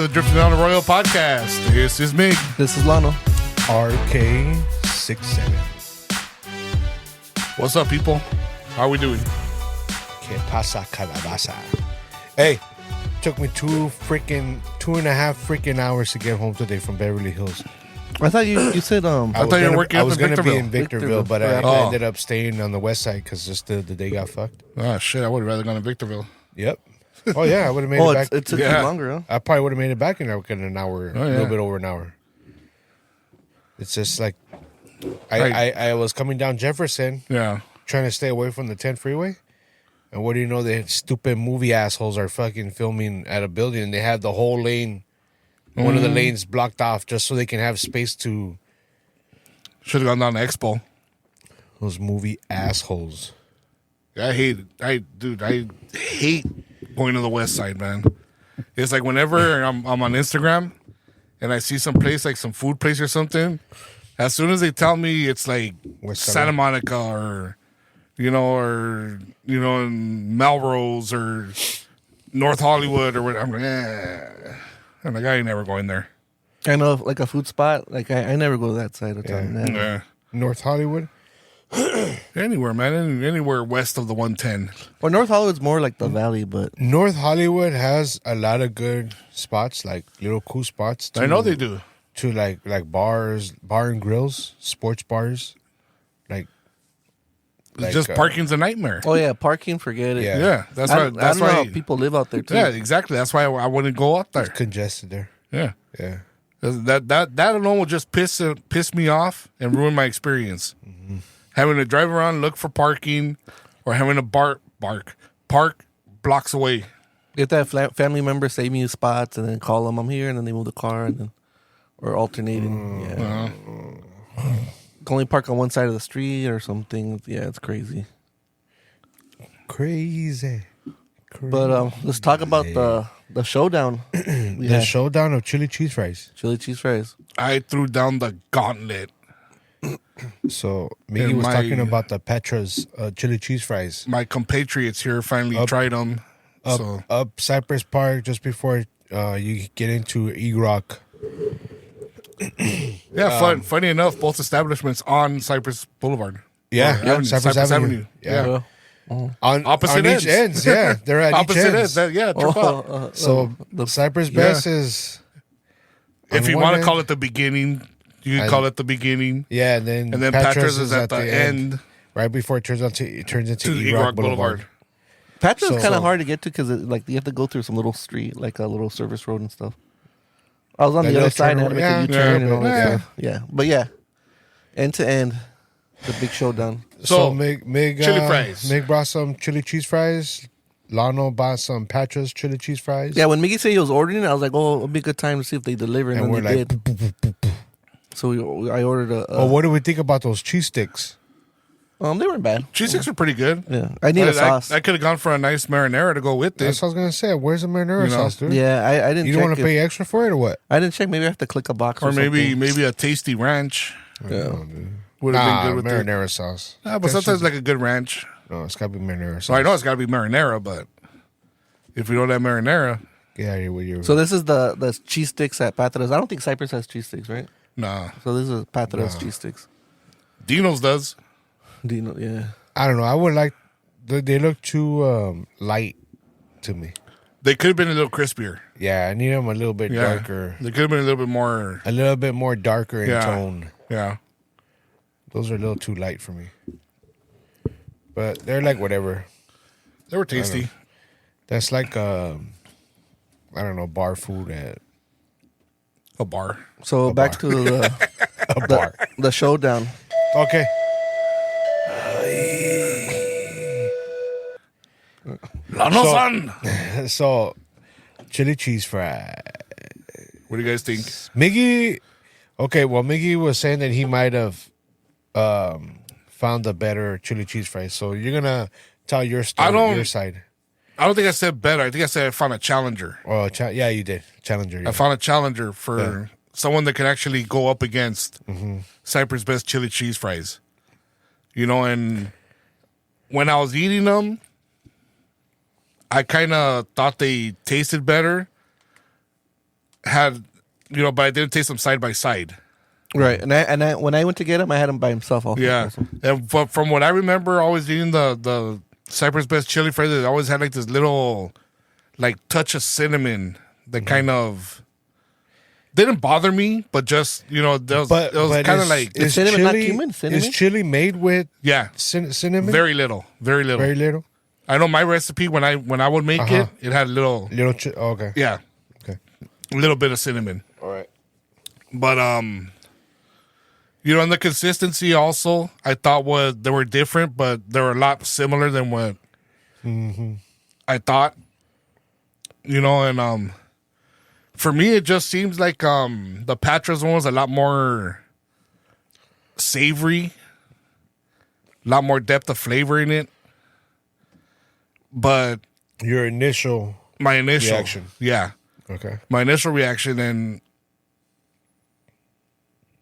to the Drifting Down the Royal podcast. This is Mig. This is Lano. RK67. What's up, people? How are we doing? Que pasa calabaza? Hey, took me 2.5 freaking hours to get home today from Beverly Hills. I thought you said I thought you were working I up was in going to be Victorville. in Victorville, but I Oh. ended up staying on the west side because just the day got fucked. Oh, shit. I would have rather gone to Victorville. Yep. Oh, yeah, I would have made it back. it took Yeah. you longer, huh? I probably would have made it back in an hour, Oh, a yeah. little bit over an hour. It's just like, Right. I was coming down Jefferson, Yeah. trying to stay away from the 10 freeway. And what do you know? The stupid movie assholes are fucking filming at a building and they have the whole lane, one of the lanes blocked off just so they can have space to. Should have gone down to Expo. Those movie assholes. I hate going to the west side, man. It's like whenever I'm on Instagram and I see some place, like some food place or something, as soon as they tell me it's like West Santa Side. Monica or in Melrose or North Hollywood or whatever, I'm like, I'm like, I ain't never going there. I know, like a food spot. Like I never go to that side of town. Yeah. Yeah. Yeah. North Hollywood? Anywhere, man. Anywhere west of the 110. Well, North Hollywood's more like the valley, but North Hollywood has a lot of good spots, like little cool spots. I know they do. To like bars, bar and grills, sports bars. Like Just parking's a nightmare. oh yeah, parking, forget it. Yeah. Yeah, that's I why. don't That's know why. how people live out there too. Yeah, exactly. That's why I wouldn't go out there. congested there. Yeah, Yeah. that alone will just piss me off and ruin my experience. Having to drive around, look for parking, or having to park blocks away. Get that family member save me spots and then call them I'm here and then they move the car and then or alternating. Yeah. Can only park on one side of the street or something. Yeah, it's crazy. Crazy. But let's talk about the showdown. The showdown of chili cheese fries. Chili cheese fries. I threw down the gauntlet. So Miggy And was my- talking about the Patra's chili cheese fries. My compatriots here finally tried them. Up Cypress Park just before you get into E-Rock. Yeah, funny enough, both establishments on Cypress Boulevard. Yeah, Or Avenue, Cypress Avenue. Yeah. On opposite each ends. Yeah, they're at opposite each ends. ends. Yeah, trip out. So Cypress Best is If on you one want to end. call it the beginning, you can call it the beginning. Yeah, and then Patra's is at the end. right before it turns into To E-Rock E-Rock Boulevard. Boulevard. Patra's So- kind of hard to get to because like you have to go through some little street, like a little service road and stuff. I was on Like the other little side and I had to make turn- a U-turn yeah, and all that yeah. stuff. Yeah, but yeah, end to end, the big showdown. So Mig chili fries. Mig brought some chili cheese fries. Lano bought some Patra's chili cheese fries. Yeah, when Miggy said he was ordering it, I was like, "Oh, it'll be a good time to see if they deliver," and, and we're then they like, did. So I ordered a. well, what do we think about those cheese sticks? They weren't bad. Cheese sticks are pretty good. Yeah, I need a sauce. I could have gone for a nice marinara to go with That's this. what I was gonna say. Where's the marinara You know. sauce, dude? Yeah, I didn't. You don't check want to if- pay extra for it or what? I didn't check. Maybe I have to click a box Or or maybe something. a tasty ranch Yeah. would have Nah, been good with it. marinara sauce. But sometimes like a good ranch. No, it's gotta be marinara sauce. So I know it's got to be marinara, but if we don't have marinara, Get out of here with your. So this is the cheese sticks at Patra's. I don't think Cypress has cheese sticks, right? nah. So this is Patra's cheese sticks. Dino's does. Do you know? Yeah. I don't know. I would like. They look too light to me. They could have been a little crispier. Yeah, I need them a little bit Yeah. darker, They could have been a little bit more. a little bit more darker in Yeah. tone. Yeah. Those are a little too light for me. But they're like whatever. They were tasty. That's like I don't know, bar food at A bar. So back to the a bar. the showdown. Okay. Lano-san! So, chili cheese fry. What do you guys think? Miggy. Okay, well, Miggy was saying that he might have found a better chili cheese fries. So you're gonna tell your story, your side. I don't think I said better. I think I said I found a challenger. Oh, yeah, you did. Challenger. Yeah. I found a challenger for someone that can actually go up against Cypress Best chili cheese fries. You know, and when I was eating them, I kind of thought they tasted better. had, but I didn't taste them side by side. Right, and I when I went to get him, I had him by himself. Also. Yeah, and from what I remember, always eating the Cypress Best chili fries, it always had like this little, like touch of cinnamon that kind of didn't bother me, but just it was kind of like is cinnamon not cumin? Cinnamon? Is chili made with cinnamon? Very little. Very little. I know my recipe when I would make it had a little okay. Yeah. Okay. A little bit of cinnamon. All right. But and the consistency also I thought they were different, but they were a lot similar than what I thought. And for me it just seems like the Patra's one was a lot more savory, a lot more depth of flavor in it. But my initial reaction, okay, my initial reaction, and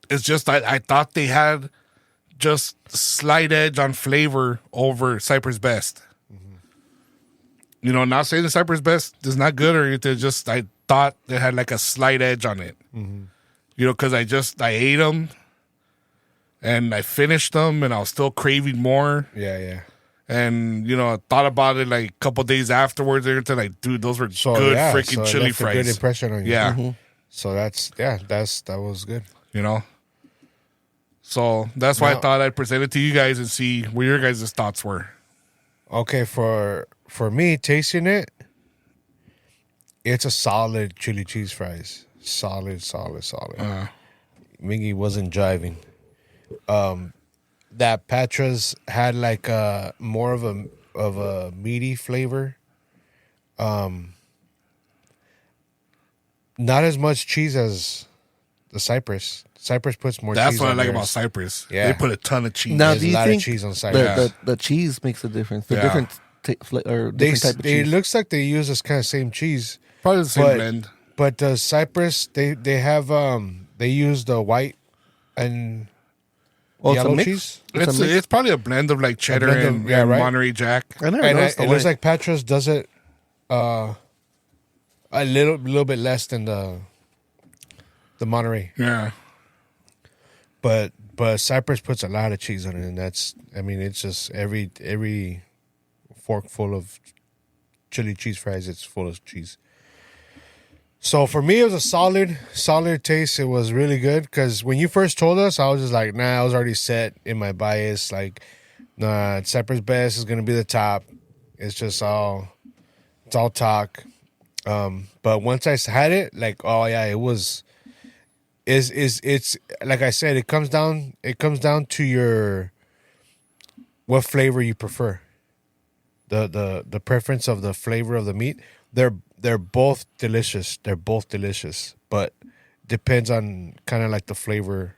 it's just I thought they had just slight edge on flavor over Cypress Best. Not saying the Cypress Best is not good or anything. Just I thought they had like a slight edge on it. Because I ate them and I finished them and I was still craving more. Yeah. And I thought about it like a couple days afterwards. And like, dude, those were good freaking chili fries. Good impression on you. Yeah. So that was good. So that's why I thought I'd present it to you guys and see what your guys' thoughts were. Okay, for me, tasting it, it's a solid chili cheese fries. Solid. Mingy wasn't jiving. That Patra's had like more of a meaty flavor. Not as much cheese as the Cypress. Cypress puts more cheese on That's what I like theirs. about Cypress. Yeah. They put a ton of cheese. Now, There's do a you lot think of cheese on Cypress. the cheese makes a difference? The Yeah. different different type of It cheese. looks like they use this kind of same cheese. Probably the same blend. But the Cypress, they have they use the white and Well, it's a yellow mix. cheese. It's probably a blend of like cheddar blend of- and yeah, right. Monterey Jack. I never And noticed the it looks white. like Patra's does it a little bit less than the Monterey. Yeah. But Cypress puts a lot of cheese on it, and it's just every fork full of chili cheese fries, it's full of cheese. So for me, it was a solid taste. It was really good because when you first told us, I was just like, nah, I was already set in my bias. Like, nah, Cypress Best is gonna be the top. It's all talk. But once I had it, like, oh yeah, it was. It's like I said, it comes down to what flavor you prefer. The preference of the flavor of the meat. They're both delicious. But depends on kind of like the flavor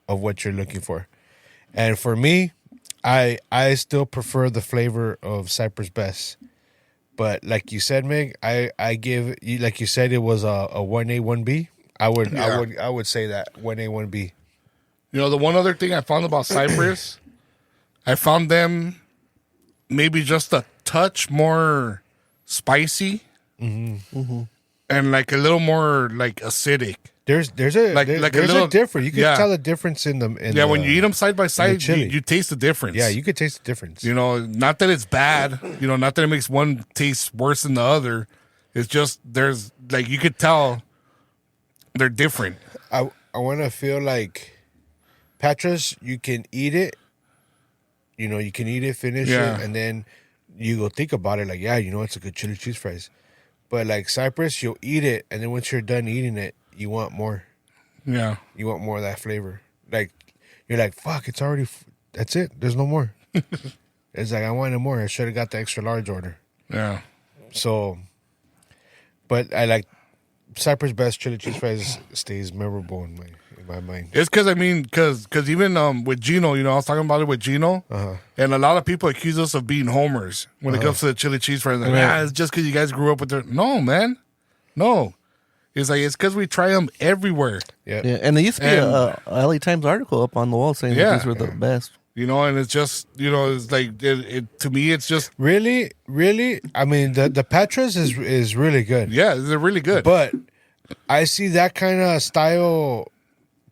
of what you're looking for. And for me, I still prefer the flavor of Cypress Best. But like you said, Meg, I give you, like you said, it was a 1A 1B. I would say that 1A 1B. The one other thing I found about Cypress, I found them maybe just a touch more spicy, and like a little more like acidic. There's a difference. You can tell the difference in them. When you eat them side by side, you taste the difference. Yeah, you could taste the difference. Not that it's bad. Not that it makes one taste worse than the other. It's just there's like you could tell they're different. I want to feel like Patra's. You can eat it. You can eat it, finish it, and then you go think about it. Like, it's a good chili cheese fries. But like Cypress, you'll eat it, and then once you're done eating it, you want more. Yeah. You want more of that flavor. Like, you're like, fuck, it's already, that's it. There's no more. It's like, I wanted more. I should have got the extra large order. Yeah. So, but I like Cypress Best chili cheese fries stays memorable in my mind. It's because even with Gino, I was talking about it with Gino, and a lot of people accuse us of being homers when it comes to the chili cheese fries. Like, it's just because you guys grew up with it. No, man. No. It's because we try them everywhere. Yeah. Yeah, and there used to be a LA Times article up on the wall saying that these were the best. And it's just, it's like, to me, it's just. Really? I mean, the Patras is really good. Yeah, they're really good. But I see that kind of style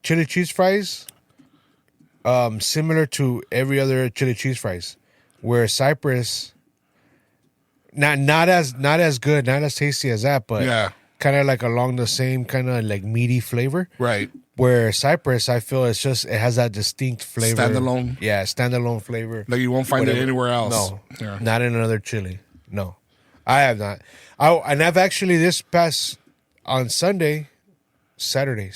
chili cheese fries similar to every other chili cheese fries, where Cypress not as good, not as tasty as that, but Yeah. kind of like along the same kind of like meaty flavor. Right. Where Cypress, I feel it has that distinct flavor. Standalone. Yeah, standalone flavor. Like you won't find it Whatever. anywhere else. No, Yeah. not in another chili. No, I have not. And I've actually this past on Sunday, Sunday.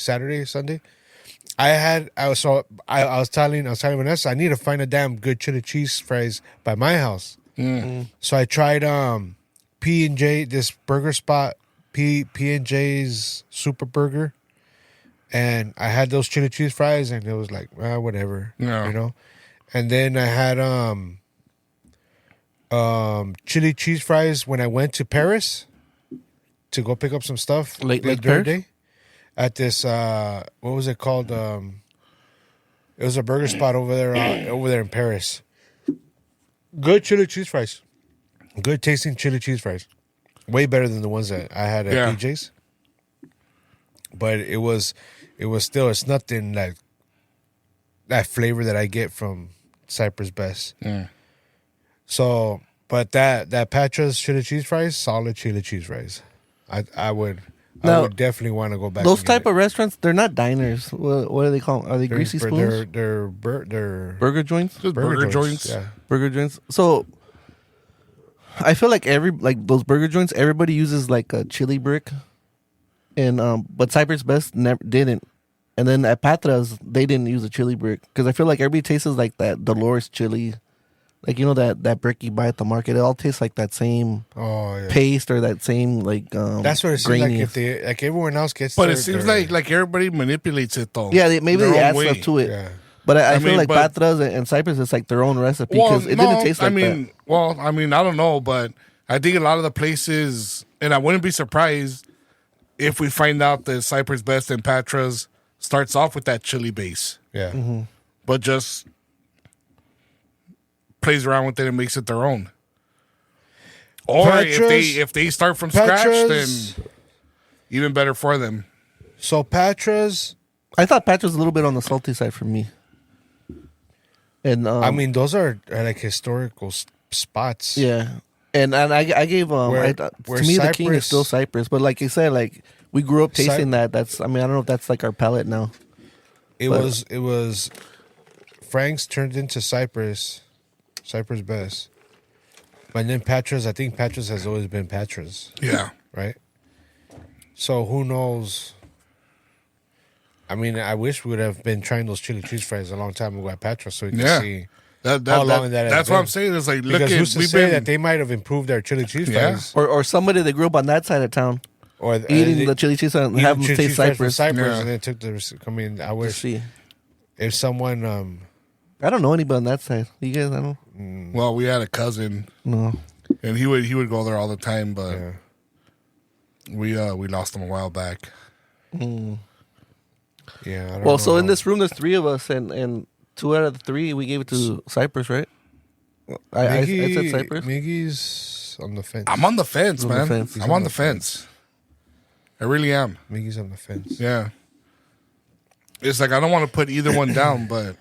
I was telling Vanessa I need to find a damn good chili cheese fries by my house. So I tried P&J, this burger spot, P&J's Super Burger, and I had those chili cheese fries, and it was like whatever, Yeah. you know. And then I had chili cheese fries when I went to Paris to go pick up some stuff Lake the other Paris? day at this what was it called? It was a burger spot over there in Paris. Good chili cheese fries, good tasting chili cheese fries, way better than the ones that I had at PJ's. But it was still, it's nothing like that flavor that I get from Cypress Best. So, but that Patra's chili cheese fries, solid chili cheese fries. I would definitely want to go back. Those and get type it. of restaurants, they're not diners. What do they call them? Are they greasy spoons? They're Burger joints? Just burger joints. Yeah. Burger joints. So I feel like those burger joints, everybody uses like a chili brick, and but Cypress Best never didn't. And then at Patra's, they didn't use a chili brick because I feel like everybody tastes like that Dolores chili, like you know that brick you buy at the market. It all tastes like that same paste or that same like. That's what it seems like. If they like everyone else gets, But it seems like everybody manipulates it though. yeah, maybe their they own add way. stuff to it. Yeah. But I I feel mean, like but- Patra's and Cypress is like their own recipe because it didn't taste like that. I don't know, but I think a lot of the places, and I wouldn't be surprised if we find out that Cypress Best and Patra's starts off with that chili base, Yeah. but just plays around with it and makes it their own. Or Patra's- if they start from scratch, Patra's- then even better for them. So Patra's, I thought Patra's was a little bit on the salty side for me. And I mean, those are like historical spots. yeah, and I gave Where to me the king is still Cypress, but like you said, like we grew up tasting that. That's I don't know if that's like our palate now. It was Frank's turned into Cypress Best. And then Patra's, I think Patra's has always been Patra's, Yeah. right? So who knows? I mean, I wish we would have been trying those chili cheese fries a long time ago at Patra's so we could see how long that has that's been. what I'm saying. It's like, look Because at who's to we've say been that they might have improved their chili cheese Yeah. fries? Or somebody that grew up on that side of town Or eating the chili cheese and eating have them chili taste cheese fries from Cypress. Cypress Yeah. and then took the. I mean, I To wish see. if someone. I don't know anybody on that side. You guys, I don't Well, we had a cousin, know. and he would go there all the time, but Yeah. we lost him a while back. Yeah. I don't Well, so know. in this room, there's three of us, and 2 out of the 3 we gave it to Cypress, right? I said Cypress. Miggy's on the fence. I'm on the fence, On the man. fence. I'm on the fence. I really am. Miggy's on the fence. Yeah. It's like I don't want to put either one down, but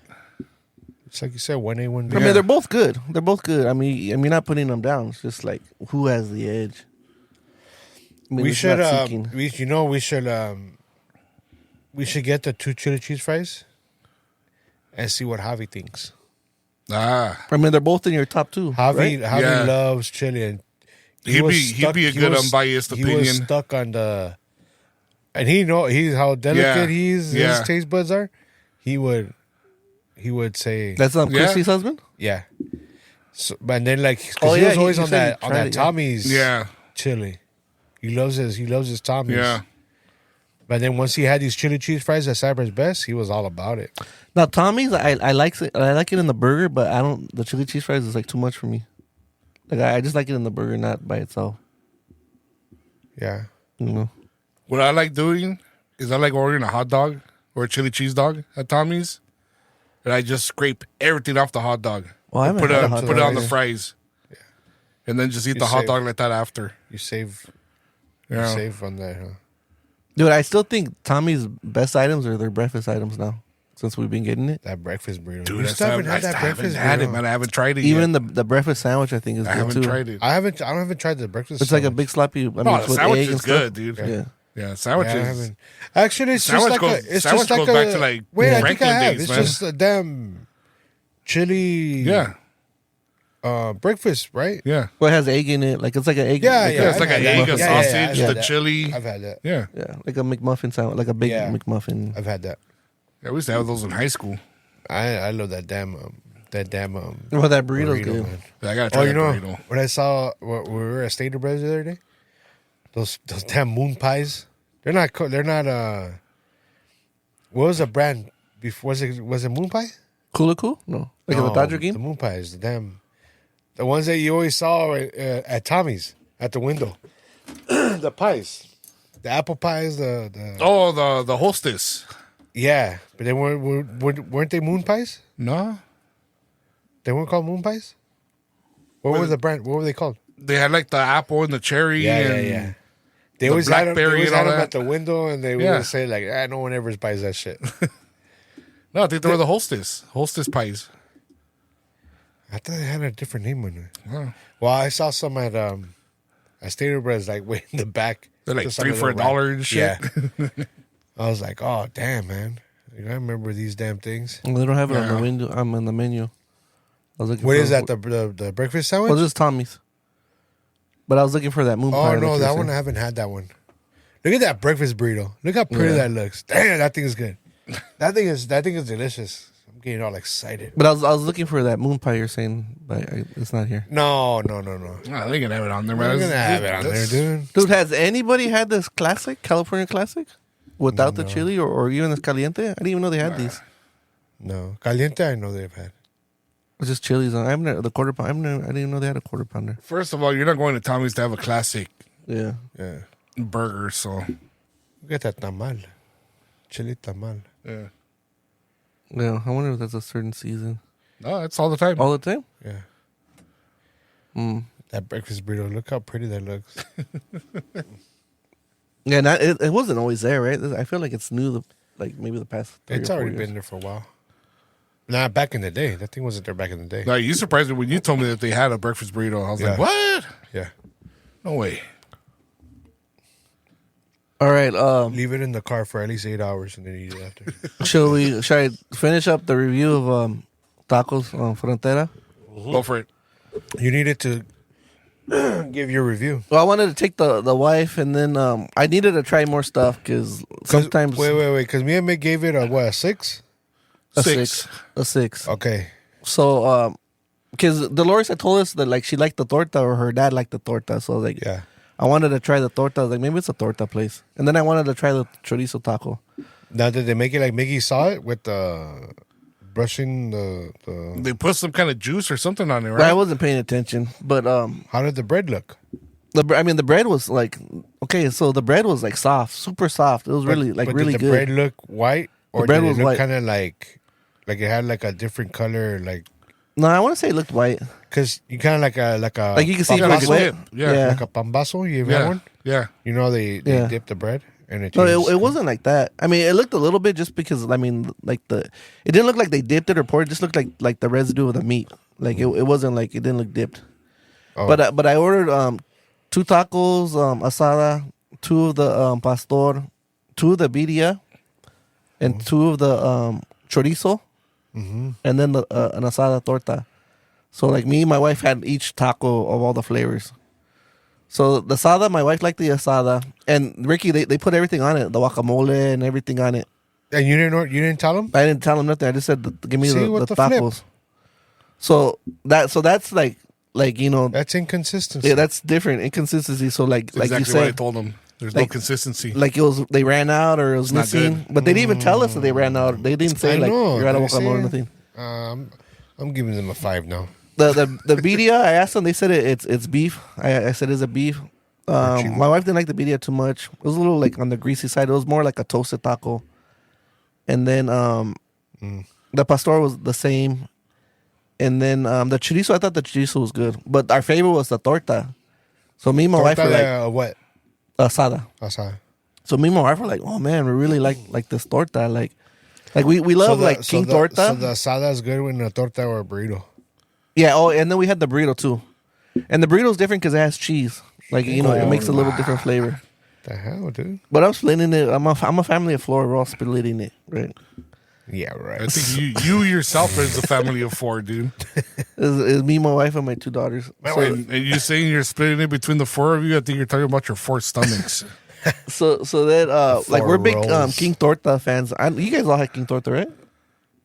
It's like you said, 1A, 1B. I mean, they're both good. They're both good. I mean, you're not putting them down. It's just like who has the edge. I mean, we it's should, not seeking. we should get the 2 chili cheese fries and see what Javi thinks. I mean, they're both in your top 2. Javi right? Yeah. loves chili, and he'd be a good unbiased He opinion. was stuck on the, and he's how delicate Yeah. his taste buds are. He would say, That's Christy's husband. yeah. So, but then like, 'cause Oh, he yeah, was always he on said he that tried it, yeah. Tommy's Yeah. chili. He loves his Tommy's. Yeah. But then once he had these chili cheese fries at Cypress Best, he was all about it. Now Tommy's, I like it in the burger, but I don't. The chili cheese fries is like too much for me. Like I just like it in the burger, not by itself. Yeah. You know. What I like doing is I like ordering a hot dog or a chili cheese dog at Tommy's, and I just scrape everything off the hot dog. Well, I haven't put had it a hot put it dog on the either. fries, and then just eat You the hot save- dog like that after. You save Yeah. on that, huh? Dude, I still think Tommy's best items are their breakfast items now. Since we've been getting it, That breakfast burrito. Dude, You still haven't had that breakfast had it, burrito. man. I haven't tried it even yet. the breakfast sandwich, I think is I good haven't too. tried it. I haven't tried the breakfast. It's like a sandwich. big sloppy. I mean, No, it's the with sandwich egg is and good, stuff. dude. Yeah. Yeah, sandwich Yeah, I is. haven't. Actually, it's Sandwich just like goes- it's sandwich just like goes a, back to, like, wait, I think I Franklin have. days, It's man. just a damn chili. Yeah, breakfast, right? yeah. Well, it has egg in it. Like it's like an egg. Yeah, like yeah. It's like I've an had egg, that. a Yeah, yeah, sausage, I've had the that. chili. I've had that. Yeah, Yeah, like a McMuffin sandwich, like a big Yeah. McMuffin. I've had that. yeah. We used to have those in high school. I love that damn Well, that burrito's burrito, good. man. Yeah, I gotta try Oh, you that know burrito. when I saw when we were at Stater Brothers the other day, those damn moon pies. They're not. What was the brand before? Was it moon pie? Cool? No, like No, the Dodger The game. moon pies. The ones that you always saw at Tommy's at the window. The pies, the apple pies. Oh, the hostess. Yeah, but they weren't they moon pies? No, They weren't called moon pies. What was the brand? What were they called? they had like the apple and the cherry. and They the always had them, blackberry and all that. at the window, and they would Yeah. say like, "No one ever buys that shit." No, I think they were the hostess pies. I thought they had a different name on it. Wow. Well, I saw some at Stater Brothers, like way in the back. They're like Just on a $3 for little $1 rack. and shit. Yeah. I was like, "Oh damn, man! Like, I remember these damn things." Well, they don't have it on Yeah. the window. I'm on the menu. I was looking. What for is that? The breakfast sandwich? Well, this is Tommy's. But I was looking for that moon pie. Oh no, like that you're one I saying. haven't had that one. Look at that breakfast burrito. Look how pretty Yeah. that looks. Damn, that thing is good. That thing is delicious. I'm getting all excited. But I was looking for that moon pie you're saying, but it's not here. No. Oh, they can have it on there, man. We're gonna have it on there, dude. Dude, has anybody had this classic California classic without the chili or even this caliente? I didn't even know they had these. No, caliente. I know they've had. It's just chilies on. The quarter pound. I didn't even know they had a quarter pounder. First of all, you're not going to Tommy's to have a classic Yeah. Yeah. burger, so Look at that tamal, chili tamal. yeah. Yeah. I wonder if that's a certain season. No, it's all the time. All the time? Yeah, Mm. that breakfast burrito. Look how pretty that looks. Yeah, it wasn't always there, right? I feel like it's new, like maybe the past 3 It's or 4 already years. been there for a while. Nah, back in the day, that thing wasn't there back in the day. No, you surprised me when you told me that they had a breakfast burrito. I was like, Yeah. what? Yeah, No way. All right. leave it in the car for at least 8 hours and then eat it after. Should I finish up the review of Tacos Frontera? Go for it. You needed to give your review. Well, I wanted to take the wife, and then I needed to try more stuff because sometimes Wait, because me and Mick gave it a 6. a 6. a 6. Okay, So because Dolores had told us that like she liked the torta or her dad liked the torta, so I was like, yeah. I wanted to try the torta. I was like, maybe it's a torta place, and then I wanted to try the chorizo taco. Now did they make it like Mickey saw it with the brushing the? They put some kind of juice or something on it, But I right? wasn't paying attention, but How did the bread look? the bread was like okay, so the bread was like soft, super soft. It was really But really did the good. bread look white or The bread did it was look white. kind of like it had like a different color, like No, I want to say it looked white. because you kind of like Like you can see Yeah, like a wet. dip. Yeah. like a pambazo. You ever had Yeah. one? Yeah. You know they Yeah. dip the bread and it. No, changes. it wasn't like that. I mean, it looked a little bit just because I mean, like it didn't look like they dipped it or poured. It just looked like the residue of the meat. Like it wasn't like it didn't look dipped. Oh. But I ordered 2 tacos, asada, 2 of the pastor, 2 of the birria, and 2 of the chorizo, and then an asada torta. So like me and my wife had each taco of all the flavors. So the asada, my wife liked the asada, and Ricky they put everything on it, the guacamole and everything on it. And you didn't tell them? I didn't tell him nothing. I just said, "Give me See, the what the flip? tacos." So that's like you know, That's inconsistency. yeah, that's different inconsistency. So like That's you exactly what I said, told them. There's no like- consistency. like it was they ran out or it was It's not missing, good. but they didn't even tell us that they ran out. They didn't say I like know, you're out of they guacamole or say- nothing. I'm giving them a 5 now. The birria, I asked them. They said it's beef. I said is it beef. My wife didn't like the birria too much. It was a little like on the greasy side. It was more like a toasted taco. And then the pastor was the same. And then the chorizo, I thought the chorizo was good, but our favorite was the torta. So me and my wife were like what? asada. Asada. So me and my wife were like, oh man, we really like this torta. Like we love King Torta. So the asada is good with a torta or a burrito. Yeah. Oh, and then we had the burrito too, and the burrito's different because it has cheese. Like it makes a little different flavor. The hell, dude. But I'm splitting it. I'm a family of four. We're all splitting it, right? Yeah, right. I think you yourself is a family of 4, dude. It's me, my wife, and my 2 daughters. So, And you saying you're splitting it between the 4 of you? I think you're talking about your 4 stomachs. so then like we're big rolls. King Torta fans. You guys all had King Torta, right?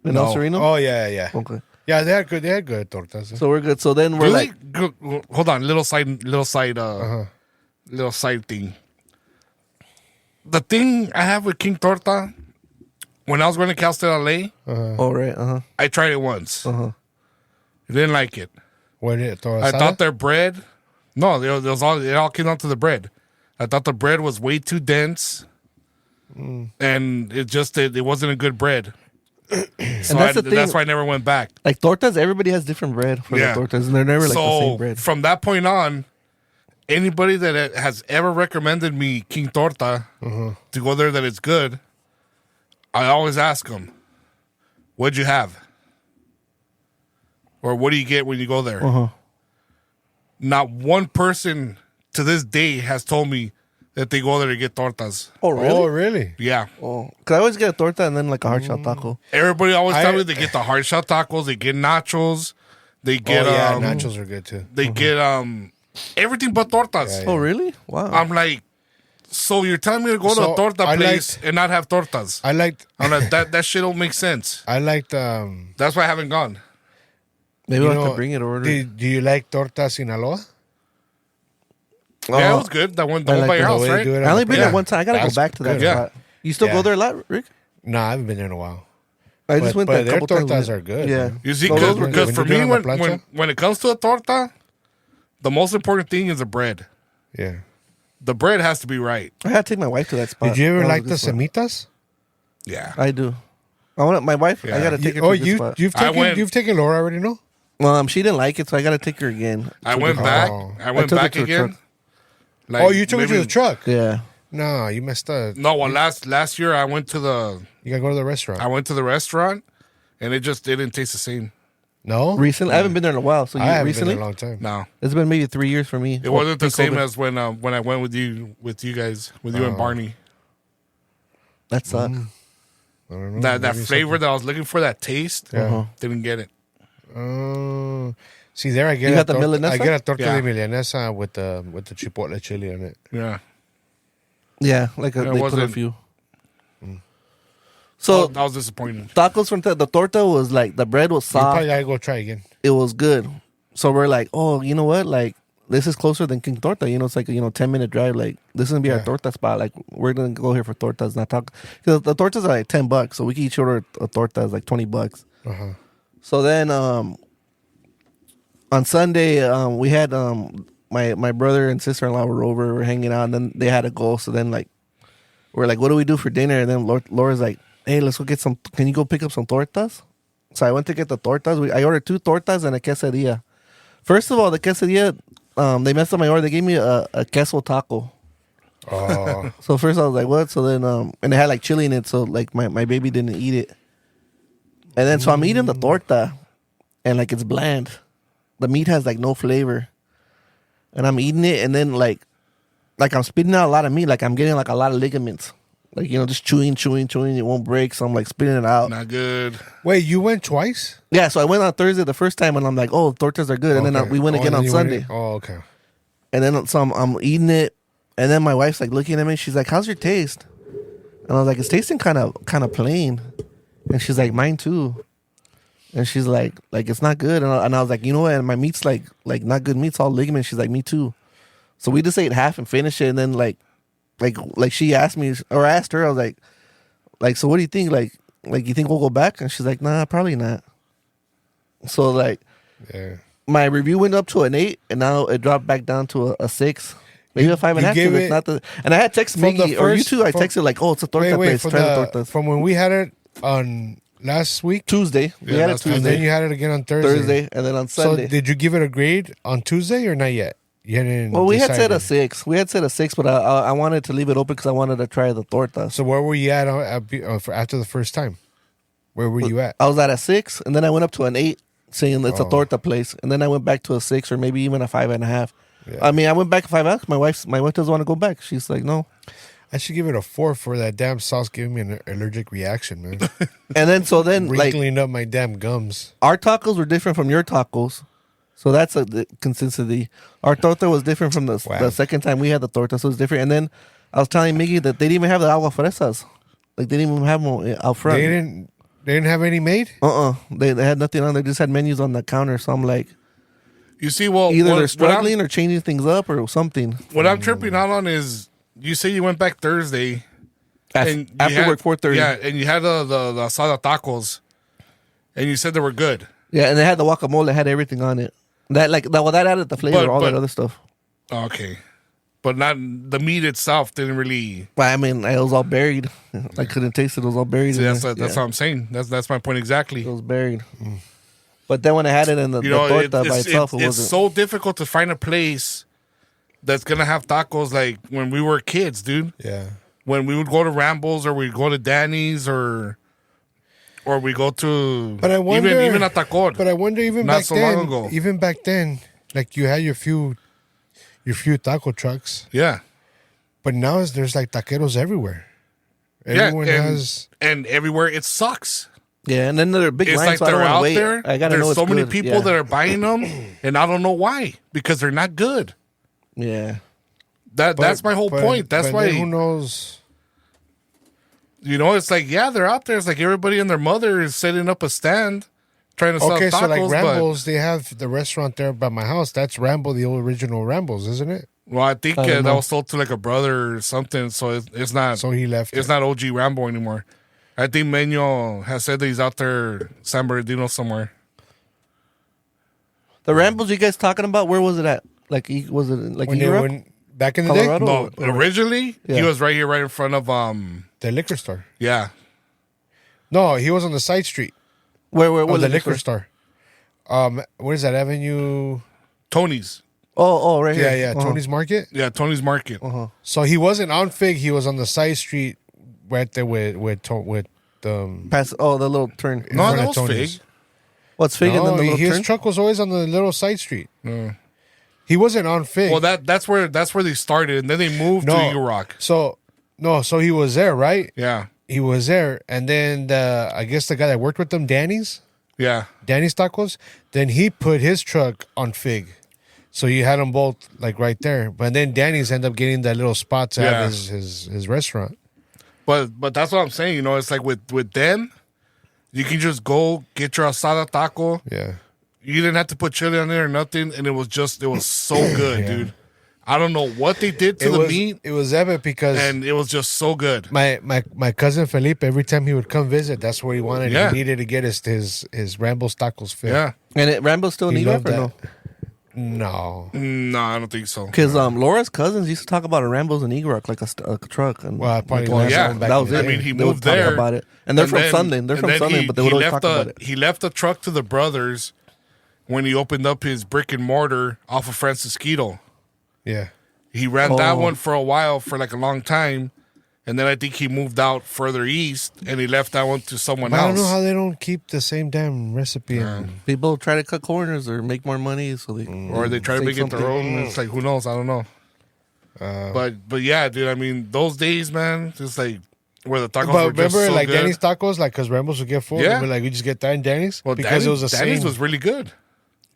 In El No. Sereno? Oh yeah. Okay. Yeah, they had good tortas. So we're good. So then we're Really? like, Good. Hold on, little side thing. The thing I have with King Torta, when I was going to Cal State LA, oh right, I tried it once. I didn't like it. What did it? I thought their bread. No, it all came down to the bread. I thought the bread was way too dense, and it wasn't a good bread. So that's the thing. that's why I never went back. like tortas. Everybody has different bread for Yeah. the tortas, and they're never like the So same bread. from that point on, anybody that has ever recommended me King Torta to go there that it's good, I always ask them, "What'd you have?" Or "What do you get when you go there?" Not one person to this day has told me that they go there to get tortas. Oh really? Oh, really? Yeah. Oh, cause I always get a torta and then like a hard shell taco. Everybody always tell me they get the hard shell tacos, they get nachos, they get nachos are good too. they get everything but tortas. Oh really? Wow. I'm like, so you're telling me to go to So, a torta I place liked- and not have tortas? I liked I'm like, that shit don't make sense. I liked That's why I haven't gone. Maybe you we'll have know, to bring it or order. do you like Torta Sinaloa? Yeah, it was good. That one, the I one like by your the house, way they right? do it. I only been Yeah. there one time. I gotta go That's back to that good. Yeah. spot. You still Yeah. go there a lot, Rick? No, I haven't been there in a while. I just went but there a their couple times. tortas are good, Yeah. man. You see, No, those were because good. for When you're me, doing the when it comes to a torta, the most important thing is the bread. Yeah. The bread has to be right. I had to take my wife to that spot. Did you ever That was like a the good spot. semitas? Yeah. I do. I want my wife. I Yeah. gotta take her to a good spot. You've taken Laura already, no? She didn't like it, so I gotta take her again. I went back. I went took it back to the again. truck. Like, Oh, you took it to maybe- the truck? Yeah. No, you messed up. No, well, last year I went to the restaurant, and it didn't taste the same. No? Recently, I haven't been there in a while. So I haven't recently, been there a long time. No, it's been maybe 3 years for me. it wasn't the same pre-COVID. as when I went with you guys, with you and Barney. That sucked. I don't know. That maybe flavor that I was looking for, that taste, Yeah. didn't get it. See, there I get You a got the torta, milanesa? I get a torta Yeah. de milanesa with the chipotle chili on it. Yeah. Yeah, like It they put a wasn't- few. Mm. So That was disappointing. tacos from the torta was like the bread was You soft. probably gotta go try again. It was good. So we're like, oh, you know what? Like this is closer than King Torta. It's like 10-minute drive. Like this is gonna be our Yeah. torta spot. Like we're gonna go here for tortas, not tacos. Because the tortas are like $10, so we can each order a torta is like $20. So then on Sunday we had my brother and sister-in-law were over, we're hanging out, and then they had to go. So then like we're like, what do we do for dinner? And then Laura's like, hey, let's go get some. Can you go pick up some tortas? So I went to get the tortas. I ordered 2 tortas and a quesadilla. First of all, the quesadilla, they messed up my order. They gave me a queso taco. Oh, So first I was like, what? So then, and it had like chili in it. So like my baby didn't eat it. And then, so I'm eating the torta and like it's bland. The meat has like no flavor. And I'm eating it and then like I'm spitting out a lot of meat. Like I'm getting like a lot of ligaments. Like, just chewing. It won't break. So I'm like spitting it out. Not good. wait, you went twice? Yeah, so I went on Thursday the first time and I'm like, oh, tortas are good. And then Okay. we went Oh, again and on then you went Sunday. in- Oh, okay. And then I'm eating it, and then my wife's like looking at me. She's like, "How's your taste?" And I was like, "It's tasting kind of plain." And she's like, "Mine too." And she's like it's not good. And I was like, you know what? And my meat's like not good meat. It's all ligament. She's like, me too. So we just ate half and finished it. And then like she asked me, or I asked her, I was like, so what do you think? Like you think we'll go back? And she's like, nah, probably not. So like. Yeah. My review went up to an 8, and now it dropped back down to a 6, maybe a 5.5. 'cause gave it's it- not the. And I had texted from the Miggy or you first- two. I from- texted like, "Oh, it's a torta place. Try the tortas." from when we had it on last week, Tuesday, we Yeah, had it last and then Tuesday, you had it again on Thursday. Thursday, and then on So Sunday. did you give it a grade on Tuesday or not yet? You didn't. Well, we had decide set a to- 6. We had set a 6, but I wanted to leave it open because I wanted to try the tortas. So where were you at after the first time? Where were you at? I was at a 6, and then I went up to an 8, saying it's a torta place, and then I went back to a 6 or maybe even a 5.5. Yeah. I mean, I went back 5 hours. My wife doesn't want to go back. She's like, no. I should give it a 4 for that damn sauce giving me an allergic reaction, man. And then like Wrinkling up my damn gums. our tacos were different from your tacos, so that's the consistency. Our torta was different from the second time we had the torta, so it's different. And then I was telling Miggy that they didn't even have the agua fresas, like they didn't even have them out front. They didn't have any made? They had nothing on. They just had menus on the counter. So I'm like, You see, well, either what- they're struggling or changing things up or something. What I'm tripping out on is you say you went back Thursday. and you After had- work 4:30. Yeah, and you had the asada tacos, and you said they were good. Yeah, and they had the guacamole, had everything on it. That added the flavor, all that but- other stuff. Okay. But not the meat itself didn't really. But I mean, it was all buried. I couldn't taste it. It was all buried. See, in that's there. what I'm saying. That's my point exactly. It was buried. But then when I had it in the torta by itself, it it's wasn't. so difficult to find a place that's gonna have tacos like when we were kids, dude. Yeah. When we would go to Rambles or we'd go to Danny's or we go to But I wonder, even a Tacor. But I wonder even Not back so then, long ago. even back then, like you had your few taco trucks, Yeah. but now there's like taqueros everywhere. Yeah, Everyone has. and everywhere it sucks. Yeah, and then there are big It's lines, like so I they're don't want to out wait. there. I gotta know There's it's so many good. people Yeah. that are buying them, and I don't know why because they're not good. Yeah. That's my whole point. That's but why then who knows? it's like they're out there. It's like everybody and their mother is setting up a stand trying to sell Okay, tacos. so like but, Rambles, they have the restaurant there by my house. That's Ramble, the old original Rambles, isn't it? well, I think I don't that know. was sold to like a brother or something. So it's not. So he left. It's it. not OG Rambo anymore. I think Menyo has said that he's out there San Bernardino somewhere. The Rambles you guys talking about, where was it at? Like, was it like when they Europe? went back in the Colorado? day, No, originally he Yeah. was right here, right in front of the liquor store. yeah. No, he was on the side street. Where Oh, was the it? liquor store. What is that Avenue? Tony's. Oh, right here. Yeah, yeah, Uh-huh. Tony's Market. Yeah, Tony's Market. So he wasn't on Fig. He was on the side street right there with Past, the little turn. No, front that of was Tony's. fake. What's Fig and then the little his turn? truck was always on the little side street. He wasn't on Fig. Well, that's where they started, and then they moved to Eagle Rock. So he was there, right? Yeah, He was there, and then I guess the guy that worked with them, Danny's Tacos. Then he put his truck on Fig, so you had them both like right there. But then Danny's ended up getting that little spot to have his restaurant. but that's what I'm saying. It's like with them, you can just go get your asada taco. Yeah. You didn't have to put chili on there or nothing, and it was so good, dude. I don't know what they did to the meat, It was epic because and it was just so good. my cousin Felipe, every time he would come visit, that's where he wanted. Yeah. He needed to get his Rambo's tacos filled. Yeah, And Rambo's still in He Europe loved or no? that. No. no, I don't think so. Because Laura's cousins used to talk about a Rambo's in Eagle Rock, like a truck. And Well, I probably Well, last yeah, one back that in was the it. day. I mean, he They would moved talk there about it. And they're from Sunday. They're from Sunday, but they would always talk about it. He left the truck to the brothers when he opened up his brick and mortar off of Francisquito. Yeah. He ran that Oh. one for a while, for like a long time, and then I think he moved out further east, and he left that one to someone I else. don't know how they don't keep the same damn recipe. and- People try to cut corners or make more money, so they Or they try to say make it their something. own. It's like, who knows? I don't know. But yeah, dude. I mean, those days, man, just like where the tacos were But just remember, so like good. Danny's tacos, like because Rambo's would get full. Yeah. Remember, like we just get that in Danny's Well, because it was the Danny's same. was really good.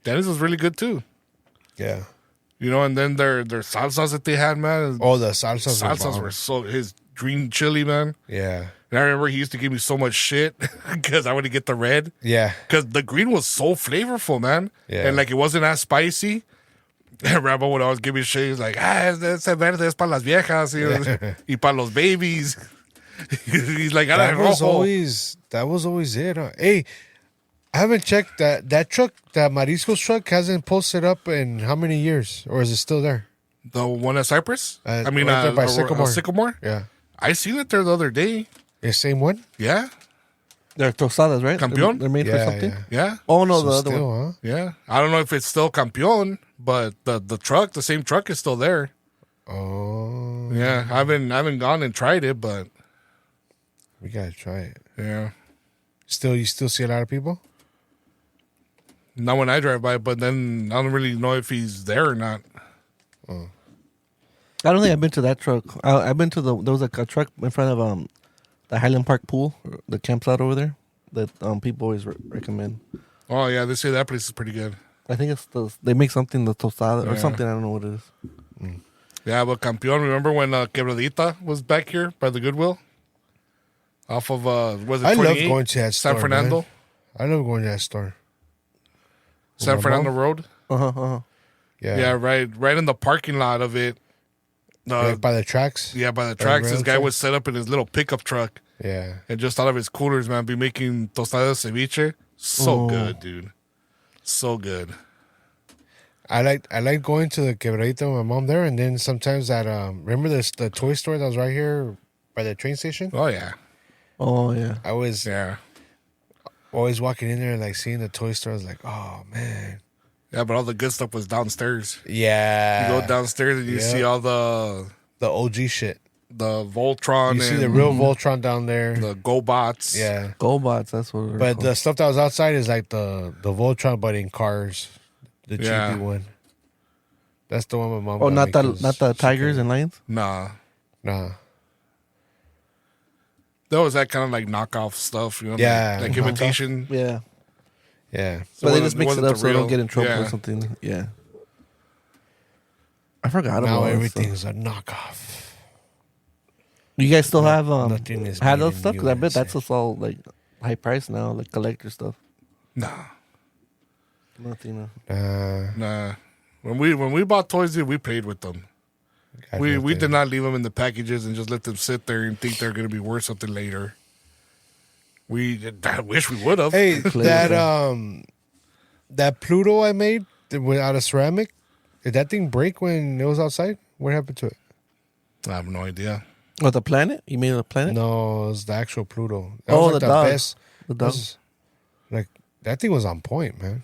Danny's was really good too. Yeah. And then their salsas that they had, man. Oh, the salsas. salsas bomb. were so his green chili, man. Yeah. And I remember he used to give me so much shit because I would get the red. Yeah. Because the green was so flavorful, man. Yeah. And like it wasn't as spicy. And Rambo would always give me shit. He's like, ese verde es para las viejas y para los babies. He's like, That was always it. Huh? Hey, I haven't checked that truck, that Marisco's truck hasn't posted up in how many years? Or is it still there? The one at Cypress? Right there by Sycamore. Sycamore? Yeah. I seen it there the other day. The same one? Yeah. They're tostadas, right? Campeón? They're made for something. Yeah. Yeah. Oh no, So the other still, one. huh? Yeah. I don't know if it's still Campeón, but the truck, the same truck is still there. Oh, Yeah. I haven't gone and tried it, but we gotta try it. yeah. You still see a lot of people? Not when I drive by, but then I don't really know if he's there or not. I don't think I've been to that truck. I've been to there was like a truck in front of the Highland Park pool, the campsite over there that people always recommend. Oh yeah, they say that place is pretty good. I think it's they make something the tostada or Yeah. something. I don't know what it is. Yeah, but Campeón, remember when Quebradita was back here by the Goodwill? Off of, was it I love 28? going to that store, San Fernando? man. I love going to that store. San my Fernando mom? Road? Yeah, Yeah, right in the parking lot of it. Right by the tracks. Yeah, by the By the tracks, this railroad guy track? was set up in his little pickup truck Yeah, and just out of his coolers, man, be making tostadas ceviche. So good, dude. So good. I like going to the Quebradita with my mom there, and then sometimes at remember the toy store that was right here by the train station. Oh, yeah. Oh yeah. I was Yeah. always walking in there and like seeing the toy store. I was like, oh man, Yeah, but all the good stuff was downstairs. yeah. You go downstairs and you Yeah. see all the OG shit. Voltron You see and the real Voltron down there. the GoBots. Yeah, GoBots. That's what. They're but called. the stuff that was outside is like the Voltron, but in cars, the Yeah. cheapy one. That's the one my mom. oh, got not me the 'cause she tigers couldn't- and lions. Nah. Nah. That was that kind of like knockoff stuff, you know? Yeah. Like imitation. Yeah. Yeah. But they wasn't- just mix it wasn't up the so they don't real- get in trouble or yeah. something. Yeah. I forgot about Now all that everything's stuff. a knockoff. You guys still have nothing is have made those in stuff? Because I bet USA. that's just all like high price now, like collector stuff. Nah. Nothing. Nah. When we bought toys, dude, we paid with them. Got We nothing. did not leave them in the packages and just let them sit there and think they're going to be worth something later. I wish we would have. Hey, Clear, that Pluto I made out of ceramic, did that thing break when it was outside? What happened to it? I have no idea. Oh, the planet? You made a planet? No, it was the actual Pluto. That Oh, was like the dog. best. The dog. Like that thing was on point, man.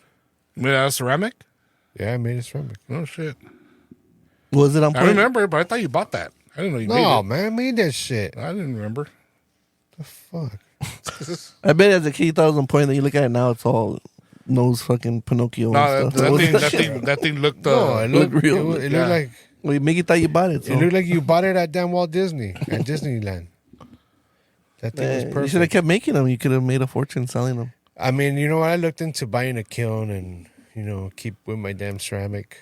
Made out of ceramic? Yeah, I made it ceramic. Oh shit! Was it on I point? remember, but I thought you bought that. I didn't know you made No, it. man, I made that shit. I didn't remember. The fuck? I bet as a kid, that was on point. Then you look at it now, it's all nose fucking Pinocchio No, and stuff. that thing looked. No, it looked looked real. It Yeah. looked like Well, Mickey thought you bought it. So. it looked like you bought it at damn Walt Disney at Disneyland. That thing was you perfect. should have kept making them. You could have made a fortune selling them. I mean, you know what? I looked into buying a kiln and keep with my damn ceramic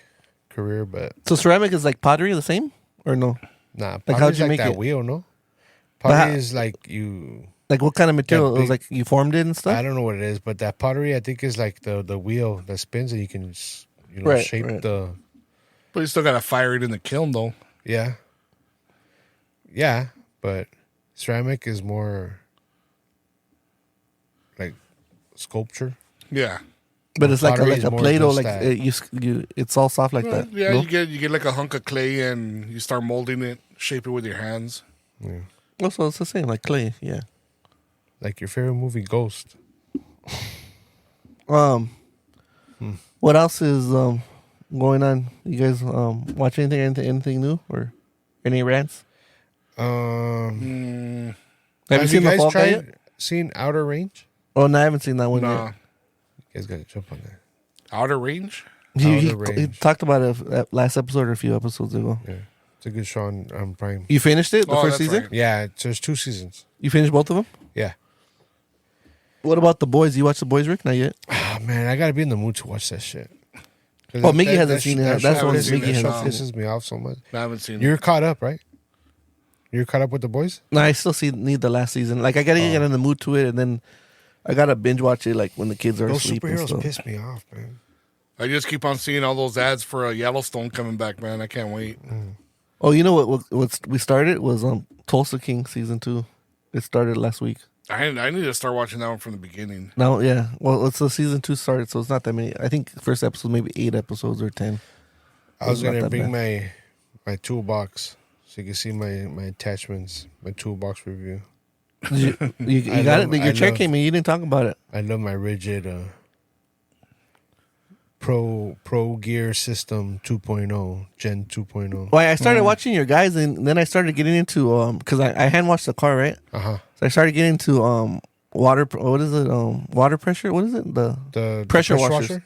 career, but So ceramic is like pottery, the same or no? nah. Like, Pottery's how'd you like make that it? wheel, no? But Pottery is like you. Like what kind of material? It was big- like you formed it and I stuff. don't know what it is, but that pottery I think is like the wheel that spins and you can Right, shape right. the But you still got to fire it in the kiln, though. yeah, but ceramic is more like sculpture. Yeah. But it's like Pottery like is a more Play-Doh. just Like that. it's all soft like that. Yeah, no? you get like a hunk of clay and you start molding it, shape it with your hands. Yeah. Also, it's the same like clay. Yeah. Like your favorite movie, Ghost. What else is going on? You guys watch anything new or any rants? Have Have you seen the Fall Guy yet? Seen Outer Range? Oh, no, I haven't seen that one Nah. yet. You guys gotta jump on that. Outer Range? He Outer Range. talked about it last episode or a few episodes ago. Yeah, it's a good show on Prime. You finished it, the Oh, first that's season? right. Yeah, there's 2 seasons. You finished both of them? Yeah. What about The Boys? You watched The Boys, Rick? Not yet. Ah, man, I gotta be in the mood to watch that shit. 'Cause Oh, Mickey hasn't seen it. that That's show one pisses- Mickey that show hasn't pisses me off so much. I haven't seen You're it. caught up, right? You're caught up with The Boys? No, I still need the last season. Like I gotta get in the mood to it, and then I gotta binge watch it like when the kids are Those asleep and superheroes stuff. piss me off, man. I just keep on seeing all those ads for Yellowstone coming back, man. I can't wait. Oh, you know what we started was Tulsa King season 2. It started last week. I need to start watching that one from the beginning. Now, yeah. Well, it's the season 2 started, so it's not that many. I think first episode maybe 8 episodes or 10. I was It's not gonna that bring my toolbox so you can see my attachments, my toolbox review. You I got love- it. Your I check love- came in. You didn't talk about it. I love my rigid Pro Gear System 2.0, Gen 2.0. Well, I started watching your guys, and then I started getting into because I hand washed the car, right? Uh-huh. So I started getting into water. What is it? Water pressure. What is it? The Pressure washers.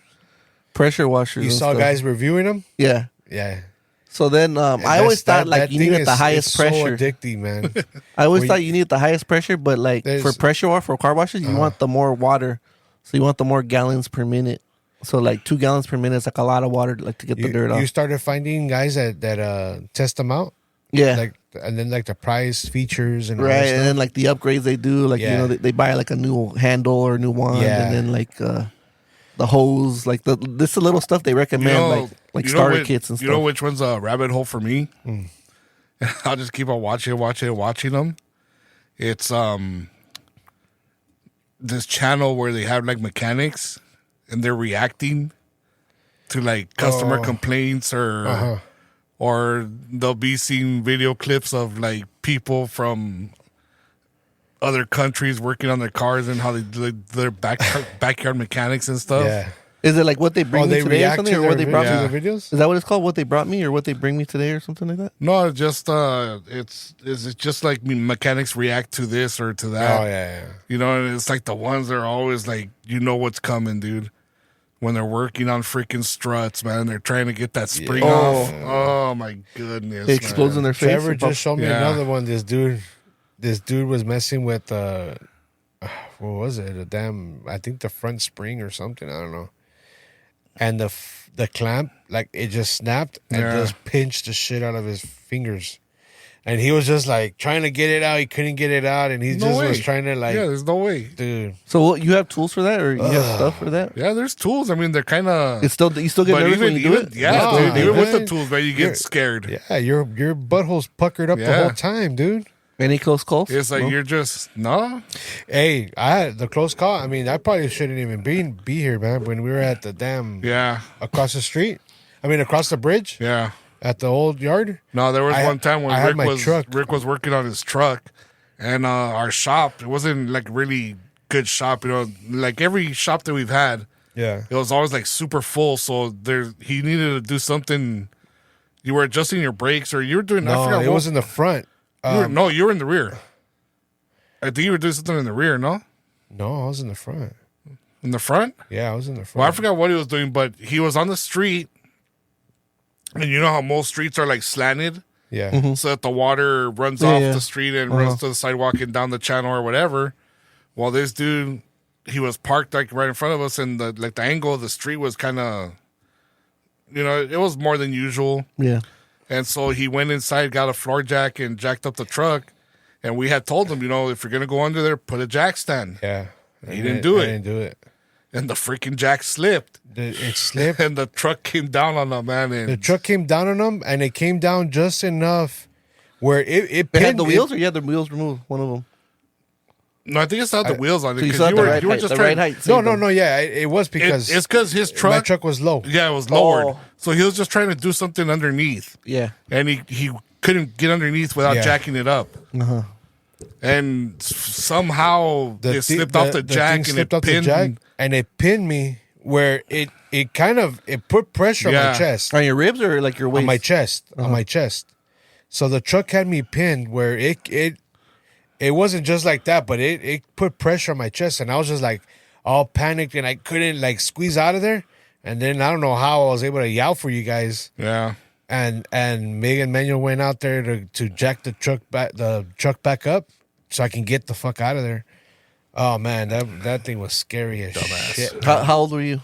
Pressure washers. You and saw stuff. guys reviewing them? Yeah. Yeah. So then I always thought like you needed the highest pressure. So addicting, man. I always thought you needed the highest pressure, but like for pressure wash for car washes, you want the more water. So you want the more gallons per minute. So like 2 gallons per minute is like a lot of water like to get the dirt off. You started finding guys that test them out? Yeah. Like, and then like the price, features, and all that Right, stuff? and then like the upgrades they do, like you know they buy like a new handle or a new wand, and then like the hose, like this is the little stuff they recommend, like starter kits and stuff. You know which one's a rabbit hole for me? I'll just keep on watching them. It's this channel where they have like mechanics and they're reacting to like customer complaints or they'll be seeing video clips of like people from other countries working on their cars and how their backyard mechanics and stuff. Yeah. Is it like what they bring me today or something? Or what they brought to me? the videos? Is that what it's called? What they brought me or what they bring me today or something like that? No, just it's just like mechanics react to this or to that. Oh, yeah. You know, and it's like the ones that are always like, you know what's coming, dude. When they're working on freaking struts, man, they're trying to get that spring off. Oh my goodness! It explodes in their face. Trevor just showed me another one. This dude was messing with what was it? I think the front spring or something. I don't know. And the clamp, like it just snapped and just pinched the shit out of his fingers. And he was just like trying to get it out. He couldn't get it out, and he was trying to like. Yeah, there's no way, dude. So you have tools for that, or you have stuff for that? Yeah, there's tools. I mean, they're kind of. You still get nervous when you do it. Yeah, dude. Even with the tools, man, you get scared. Yeah, your butthole's puckered up the whole time, dude. Any close calls? It's like you're just Hey, I had the close call. I mean, I probably shouldn't even be here, man. When we were at the damn across the street. I mean, across the bridge. Yeah. At the old yard? No, there was one time when Rick was working on his truck, and our shop, it wasn't like really good shop, you know, like every shop that we've had, it was always like super full. So he needed to do something. You were adjusting your brakes, or you were doing. No, it was in the front. You were in the rear. I think you were doing something in the rear. No, I was in the front. In the front? Yeah, I was in the front. Well, I forgot what he was doing, but he was on the street. And you know how most streets are like slanted? Yeah. So that the water runs off the street and runs to the sidewalk and down the channel or whatever. Well, this dude, he was parked like right in front of us, and the angle of the street was kind of, you know, it was more than usual. Yeah. And so he went inside, got a floor jack, and jacked up the truck. And we had told him, you know, if you're going to go under there, put a jack stand. Yeah. He didn't do it. I didn't do it. And the freaking jack slipped. It slipped. And the truck came down on him, man. And the truck came down on him, and it came down just enough where it had the wheels, or you had the wheels removed, one of them? No, I think it's not the wheels on it. So you saw the right height. The right height. No. Yeah, it was because it's because his truck. My truck was low. Yeah, it was lowered. So he was just trying to do something underneath. Yeah. And he couldn't get underneath without jacking it up. And somehow it slipped off the jack and it pinned. And it pinned me where it put pressure on my chest. On your ribs or like your waist? On my chest. On my chest. So the truck had me pinned where it wasn't just like that, but it put pressure on my chest, and I was just like all panicked, and I couldn't like squeeze out of there. And then I don't know how I was able to yell for you guys. Yeah. And Megan Manuel went out there to jack the truck back up so I can get the fuck out of there. Oh man, that thing was scary as shit. How old were you?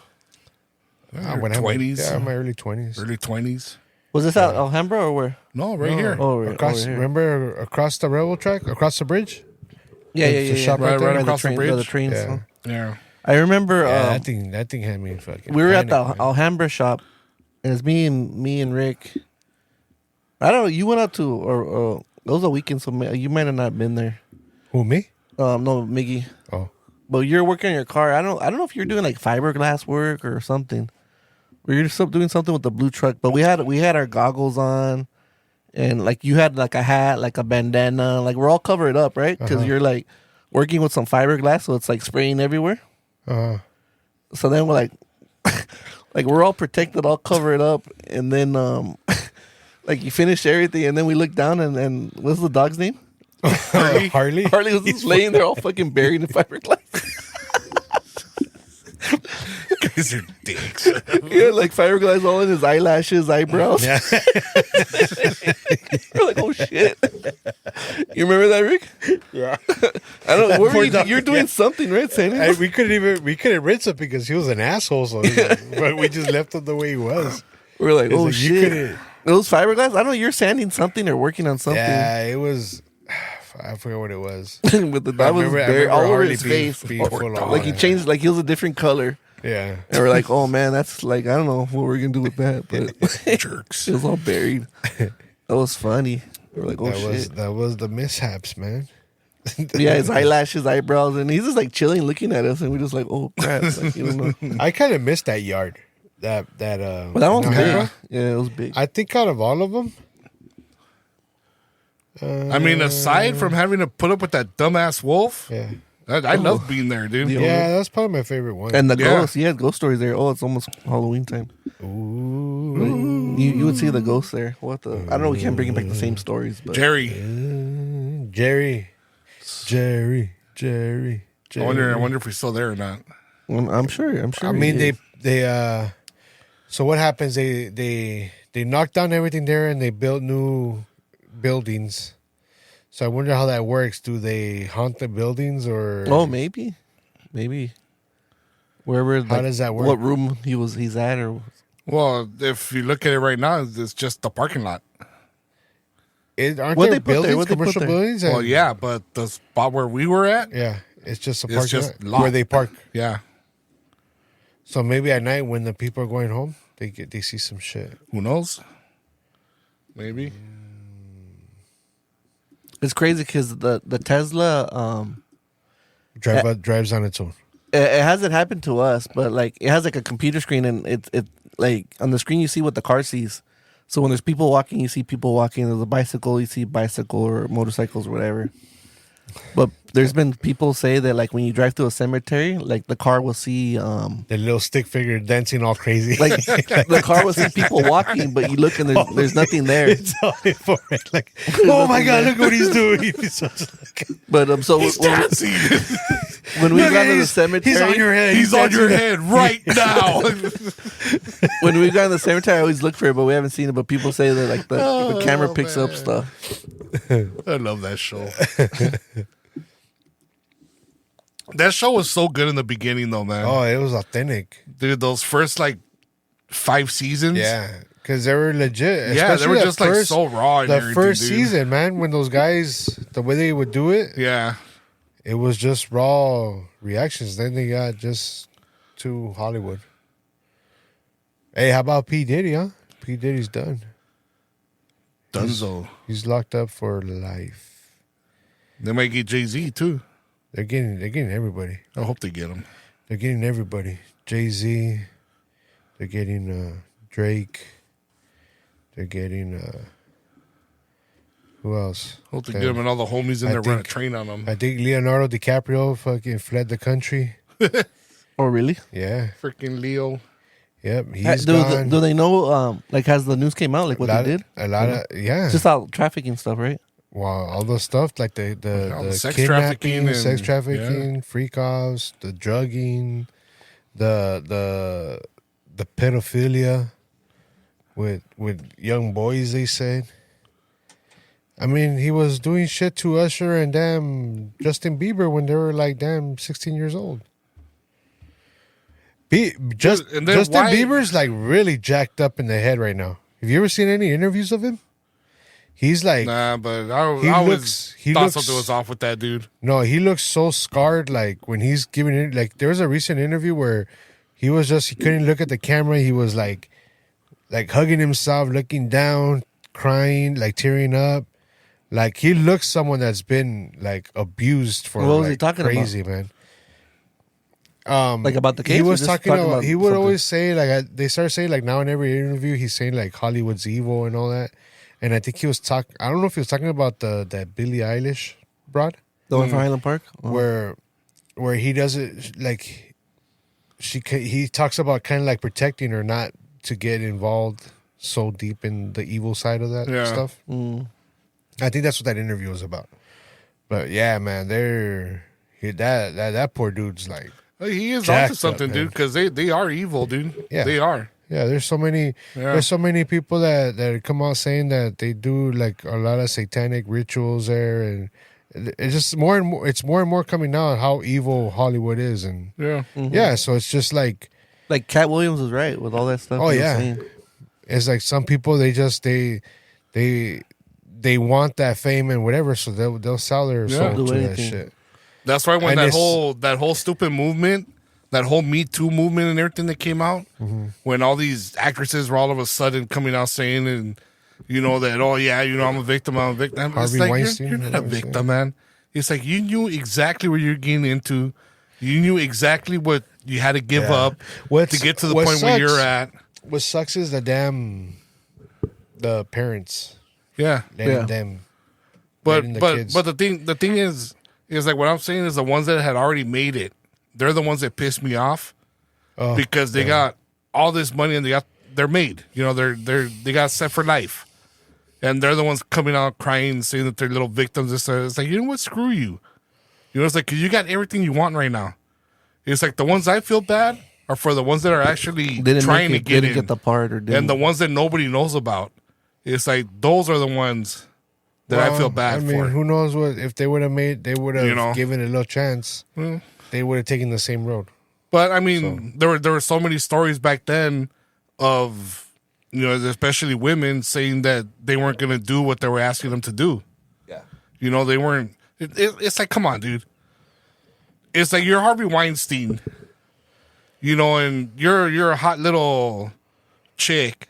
When 20s. Yeah, my early 20s. Early 20s. Was this out Alhambra or where? No, right here. Oh, across. over here. Remember across the railroad track, across the bridge? Yeah. The shop right there? Right across the bridge. The trains. Yeah. Yeah. I remember. Yeah, that thing had me fucking. We were at the man. Alhambra shop, and it's me and Rick. I don't know. You went out to or it was a weekend, so you might have not been there. Who, me? No, Miggy. Oh. But you're working on your car. I don't know if you're doing like fiberglass work or something. Or you're still doing something with the blue truck. But we had our goggles on, and like you had like a hat, like a bandana, like we're all covered up, right? Because you're like working with some fiberglass, so it's like spraying everywhere. So then we're like, like we're all protected, all covered up, and then like you finish everything, and then we look down, and what's the dog's name? Harley. Harley was just laying there, all fucking buried in fiberglass. Guys are dicks. Yeah, like fiberglass all in his eyelashes, eyebrows. Yeah. We're like, oh shit. You remember that, Rick? Yeah. I don't know. What were Poor you, dog. you're doing something, right, Sandy? We couldn't rinse him because he was an asshole. So but we just left him the way he was. We're like, oh like, you shit. couldn't- Those fiberglass? I don't know. You're sanding something or working on something. Yeah, it was. I forget what it was. But the dog was I buried remember all over Harley his being face. full on Like he that. changed, like he was a different color. Yeah. And we're like, oh man, that's like, I don't know what we're going to do with that. But Jerks. it was all buried. That was funny. We're like, oh shit. That was the mishaps, man. Yeah, his eyelashes, eyebrows, and he's just like chilling, looking at us, and we're just like, "Oh crap!" Like, you don't know. I kind of missed that yard. That But that one was Niagara. big. Yeah, it was big. I think out of all of them, I mean, aside from having to put up with that dumbass wolf, yeah, I love being there, dude. Yeah. yeah, that's probably my favorite one. And the Yeah. ghosts, he had ghost stories there. Oh, it's almost Halloween time. Ooh, You would see the ghosts there. What the? I don't know. We can't bring back the same stories, but Jerry. Jerry. I wonder if we're still there or not. I'm sure. I mean, they. So what happens? They knock down everything there and they build new buildings. So I wonder how that works. Do they haunt the buildings or? Oh, maybe. Wherever. How does that work? What room he's at, or Well, if you look at it right now, it's just the parking lot. Aren't What'd there they put there? buildings, What'd they put commercial there? buildings? Well, yeah, but the spot where we were at, Yeah, it's just a It's parking just lot lot. where they park. yeah, So maybe at night when the people are going home, they see some shit. who knows? Maybe. it's crazy because the Tesla. Drives on its own. It hasn't happened to us, but like it has like a computer screen, and it like on the screen you see what the car sees. So when there's people walking, you see people walking. There's a bicycle, you see bicycle or motorcycles or whatever. But there's been people say that like when you drive through a cemetery, like the car will see The little stick figure dancing all crazy. like the car will see people walking, but you look and there's nothing there. It's all in for it. Like, oh my god, look what he's doing. It's just like, But so Dancing. when we look got at to the he's cemetery, on your head. He's on your dancing. head right now. when we got to the cemetery, I always look for it, but we haven't seen it. But people say that like the camera picks up man. stuff. I love that show. That show was so good in the beginning, though, man. Oh, it was authentic. Dude, those first like 5 seasons. Yeah, because they were legit. Yeah, they Especially were the just like first- so raw. And The everything, first dude. season, man, when those guys, the way they would do it, Yeah. it was just raw reactions. Then they got just to Hollywood. Hey, how about P. Diddy, huh? P. Diddy's done. Dunzo. He's locked up for life. They might get Jay-Z, too. They're getting everybody. I hope they get him. They're getting everybody. Jay-Z. They're getting Drake. They're getting who else? Hope they get him and all the homies in I there run a think- train on them. I think Leonardo DiCaprio fucking fled the country. Oh, really? Yeah. Freaking Leo. Yep. He's Do gone. they know? Like, has the news came out? Like, what they did? A lot of yeah. Just all trafficking stuff, right? Wow, all the stuff like the All the sex kidnapping, trafficking and- sex trafficking, freak offs, the drugging, the pedophilia with young boys. They said. I mean, he was doing shit to Usher and damn Justin Bieber when they were like damn 16 years old. And then Justin why- Bieber's like really jacked up in the head right now. Have you ever seen any interviews of him? He's like, Nah, but I he always looks- he thought looks- something was off with that dude. no, he looks so scarred. Like when he's giving it, like there was a recent interview where he couldn't look at the camera. He was like hugging himself, looking down, crying, like tearing up. Like he looks someone that's been like abused for What was he like, talking about? crazy, man. Like about the case? He or was just talking about. He would something? always say like they started saying like now in every interview he's saying like Hollywood's evil and all that. and I think he was talking. I don't know if he was talking about that Billie Eilish broad, The one from Highland Park? Oh. where he does it like he talks about kind of like protecting her, not to get involved so deep in the evil side of that stuff. I think that's what that interview was about. But yeah, man, that poor dude's like, he is jacked onto something, up, dude, because they are evil, dude. Yeah. They are. yeah. There's so many people that come out saying that they do like a lot of satanic rituals there, and it's just more and more. It's more and more coming out how evil Hollywood is, and Yeah. so it's just like Cat Williams was right with all that stuff. Oh, he was yeah. saying. it's like some people they want that fame and whatever, so they'll sell their soul Do to that anything. shit. That's why when And that whole stupid movement, that whole Me Too movement and everything that came out, when all these actresses were all of a sudden coming out saying, and that, oh yeah, I'm a victim. It's Harvey like, Weinstein, you're not a whatever, victim, man. It's like you knew exactly what you're getting into. You knew exactly what you had to give up to get to the point where you're at. What sucks is the parents. Yeah. Letting them. But letting the but kids. but the thing is like what I'm saying is the ones that had already made it, they're the ones that piss me off because they got all this money and they're made. They got set for life, and they're the ones coming out crying, saying that they're little victims. It's like, you know what? Screw you. It's like, 'cause you got everything you want right now. It's like the ones I feel bad are for the ones that are actually trying to get in, get the part, or and the ones that nobody knows about. It's like those are the ones that I feel bad for. Who knows what if they would have given it a little chance. They would have taken the same road. But I mean, there were so many stories back then of especially women saying that they weren't going to do what they were asking them to do. Yeah. They weren't. It's like, come on, dude. It's like you're Harvey Weinstein, and you're a hot little chick,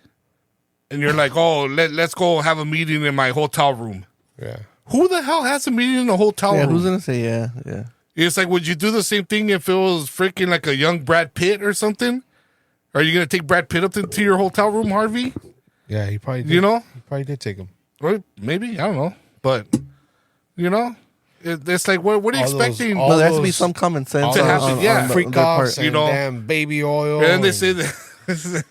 and you're like, oh, let's go have a meeting in my hotel room. Yeah. Who the hell has a meeting in a hotel room? Who's gonna say yeah? It's like, would you do the same thing if it was freaking like a young Brad Pitt or something? Are you gonna take Brad Pitt up to your hotel room, Harvey? Yeah, he probably did. He probably did take him. Or maybe, I don't know, but it's like, what are you expecting? No, there has to be some common sense to happen. Yeah. Freak their offs part. and damn baby oil. And then they say that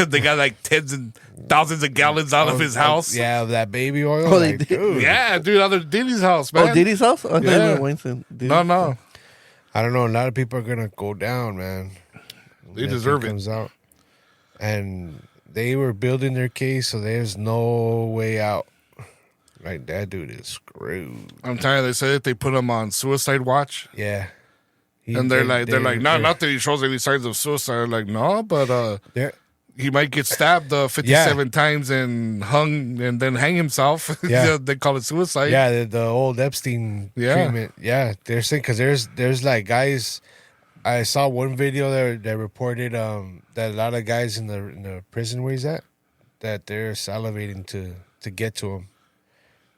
they got like tens and thousands of gallons out of his house. Yeah, that baby oil. Oh, they did? Dude. Yeah, dude, out of Diddy's house, man. Oh, Diddy's house? Oh, Yeah. Weinstein. No. I don't know. A lot of people are gonna go down, man. They When that deserve thing it. comes out. And they were building their case, so there's no way out. Like, that dude is screwed. I'm telling you, they said that they put him on suicide watch. Yeah. And they're like, not that he shows any signs of suicide. Like, no, but he might get stabbed 57 times and hung and then hang himself. Yeah. They call it suicide. Yeah, the old Epstein treatment. Yeah, they're saying because there's like guys. I saw one video that reported that a lot of guys in the prison where he's at, that they're salivating to get to him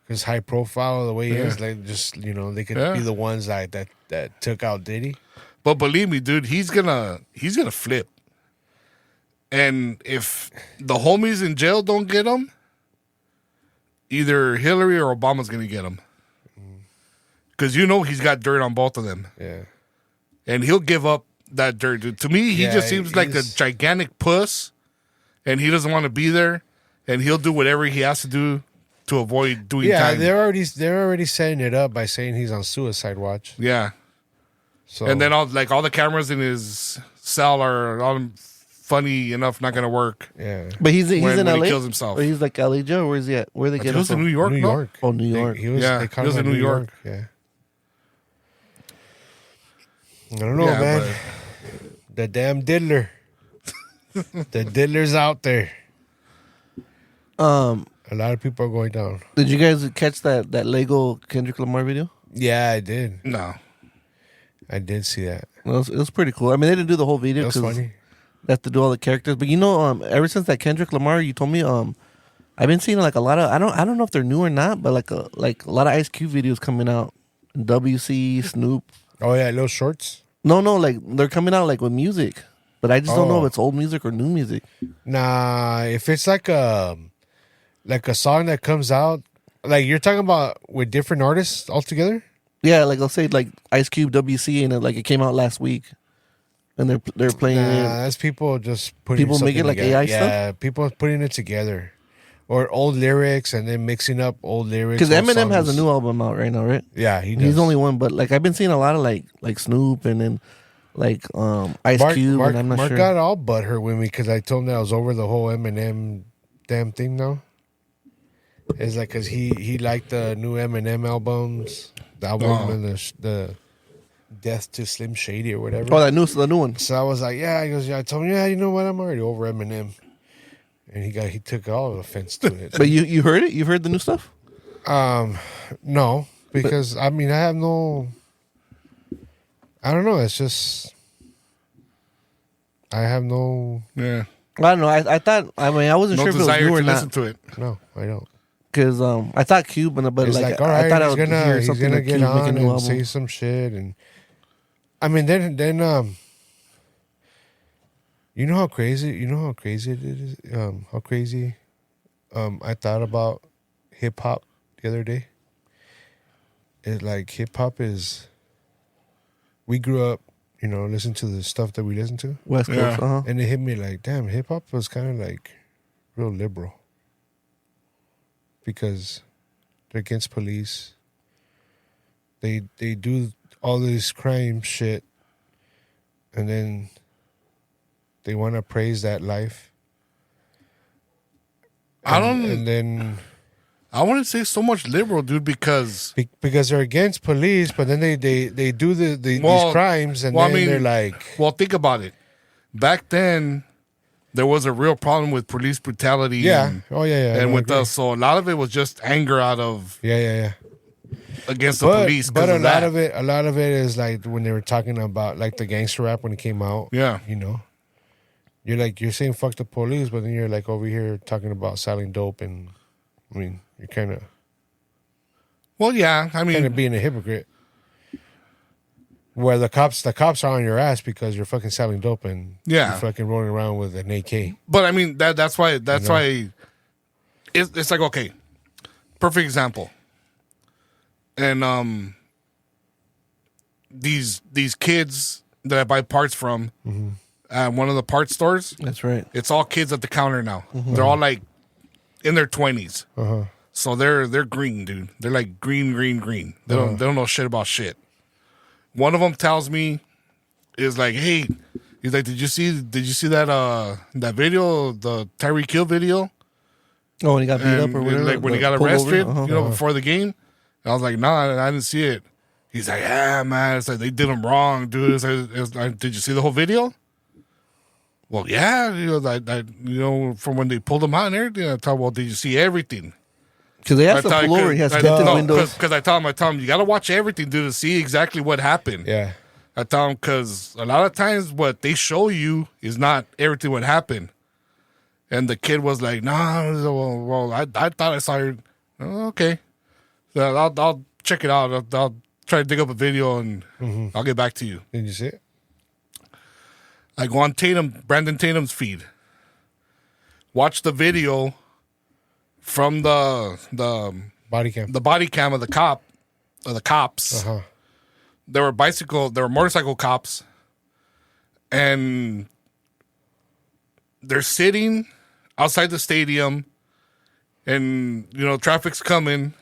because high profile the way he is, like just they could be the ones like that took out Diddy. But believe me, dude, he's gonna flip. And if the homies in jail don't get him, either Hillary or Obama's gonna get him. Because he's got dirt on both of them. Yeah. And he'll give up that dirt, dude. To me, he just seems like a gigantic puss, and he doesn't want to be there, and he'll do whatever he has to do to avoid doing time. They're already setting it up by saying he's on suicide watch. Yeah. So And then all the cameras in his cell are all funny enough not gonna work. yeah, But he's in when LA. he kills himself. Or he's like LA Joe. Where is he at? Where they He get him was in from? New York. New no? York. Oh, New York. He was. Yeah, they caught he was him in New York. Yeah. I don't know, Yeah, man. The damn diddler. The diddler's out there. A lot of people are going down. Did you guys catch that Lego Kendrick Lamar video? Yeah, I did. No. I did see that. It was pretty cool. I mean, they didn't do the whole video That was because funny. they have to do all the characters. But ever since that Kendrick Lamar, you told me, I've been seeing like a lot of I don't know if they're new or not, but like a lot of Ice Cube videos coming out. WC, Snoop. Oh yeah, little shorts. No, like they're coming out like with music, but I just don't know Oh. if it's old music or new music. Nah, if it's like like a song that comes out, like you're talking about with different artists altogether. Yeah, like I'll say like Ice Cube, WC, and it came out last week, and they're playing it. That's people just putting People make it like together. AI stuff? Yeah, people putting it together, or old lyrics and then mixing up old lyrics. Because old Eminem has a songs. new album out right now, right? Yeah, he does. He's the only one, but like I've been seeing a lot of like Snoop and then like Ice Cube, and I'm not Mark sure. got all butthurt with me because I told him that I was over the whole Eminem damn thing now. It's like because he liked the new Eminem albums, the album and the Death to Slim Shady or whatever. Oh, the new one. So I was like, yeah. He goes, yeah. I told him, yeah. You know what? I'm already over Eminem, and he took all offense to it. But you heard it? You heard the new stuff? No, because I mean I have no. I don't know. It's just I have no. Yeah. I don't know. I thought. I mean, I wasn't No sure if it was desire new to or listen not to it. No, I don't. because I thought Cube, but It's like, like, all right, I thought I he's would hear gonna something like get Cube make a on new and album. say some shit, and I mean, then you know how crazy it is, how crazy I thought about hip hop the other day. It's like hip hop is. We grew up, listening to the stuff that we listen to, West Coast, Yeah. and it hit me like, damn, hip hop was kind of like real liberal because they're against police. They do all this crime shit, and then they want to praise that life. And then I wouldn't say so much liberal, dude, because because they're against police, but then they do these crimes, and then they're like, well, think about it. Back then, there was a real problem with police brutality. yeah, and, I with agree. us, so a lot of it was just anger out of yeah. against the police. But 'cause a lot that. of it is like when they were talking about like the gangster rap when it came out. Yeah. You're saying fuck the police, but then you're like over here talking about selling dope, and I mean you're kind of Well, yeah, I mean, being a hypocrite. Where the cops are on your ass because you're fucking selling dope and Yeah. you're fucking rolling around with an AK. but I mean that's why it's like, okay, perfect example. And these kids that I buy parts from at one of the parts stores, That's right. it's all kids at the counter now. They're all like in their 20s. So they're green, dude. They're like green. They don't know shit about shit. One of them tells me, is like, hey, he's like, did you see that video, the Tyreek Hill video? Oh, when he got beat up or whatever. Like when he got pulled over? arrested, before the game. And I was like, nah, I didn't see it. He's like, yeah, man. It's like they did him wrong, dude. It's like, did you see the whole video? Well, yeah, from when they pulled him out and everything. I thought, well, did you see everything? Because they have to pull over. He has tinted windows. Because I tell him, you got to watch everything, dude, to see exactly what happened. Yeah. I tell him, because a lot of times what they show you is not everything what happened. And the kid was like, nah, well, I thought I saw your... Oh, okay. So I'll check it out. I'll try to dig up a video and I'll get back to you. Did you see it? I go on Brandon Tatum's feed. Watch the video from the Body cam. the body cam of the cops. There were motorcycle cops, and they're sitting outside the stadium, and traffic's coming,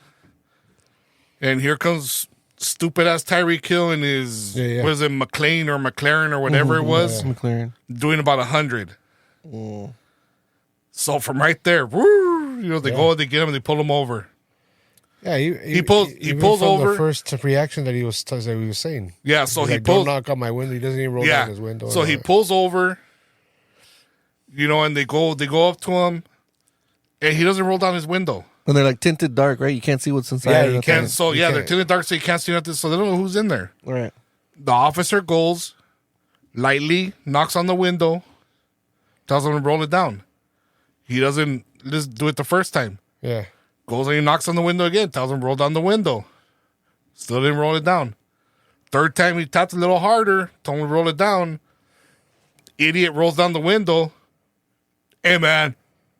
and here comes stupid ass Tyreek Hill and his what is it, McLaren or whatever it was, McLaren. doing about 100. So from right there, woo, they go, they get him, and they pull him over. Yeah, he pulls over. The first reaction that he was saying. Yeah, so He's he like, pulls. Don't knock on my window. He doesn't even roll down his window. So he pulls over. And they go up to him, and he doesn't roll down his window. And they're like tinted dark, right? You can't see what's inside. Yeah, or you nothing. can't. So they're tinted dark, so you can't see nothing. So they don't know who's in there. Right. The officer goes, lightly knocks on the window, tells him to roll it down. He doesn't just do it the first time. Yeah. Goes and he knocks on the window again, tells him to roll down the window. Still didn't roll it down. Third time he tapped a little harder, told him to roll it down. Idiot rolls down the window. Hey man,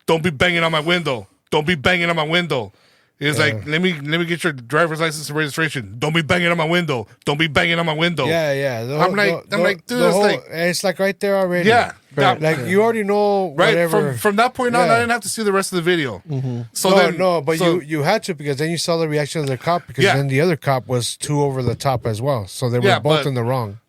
don't be banging on my window. Don't be banging on my window. It's like, let me get your driver's license and registration. Don't be banging on my window. Don't be banging on my window. Yeah. I'm like, dude, it's like right there already. Yeah. Right. Like you already know whatever. Right. From that point on, I didn't have to see the rest of the video. Mm-hmm. So but you had to, because then you saw the reaction of the cop, because then the other cop was too over the top as well. So they were both in the wrong.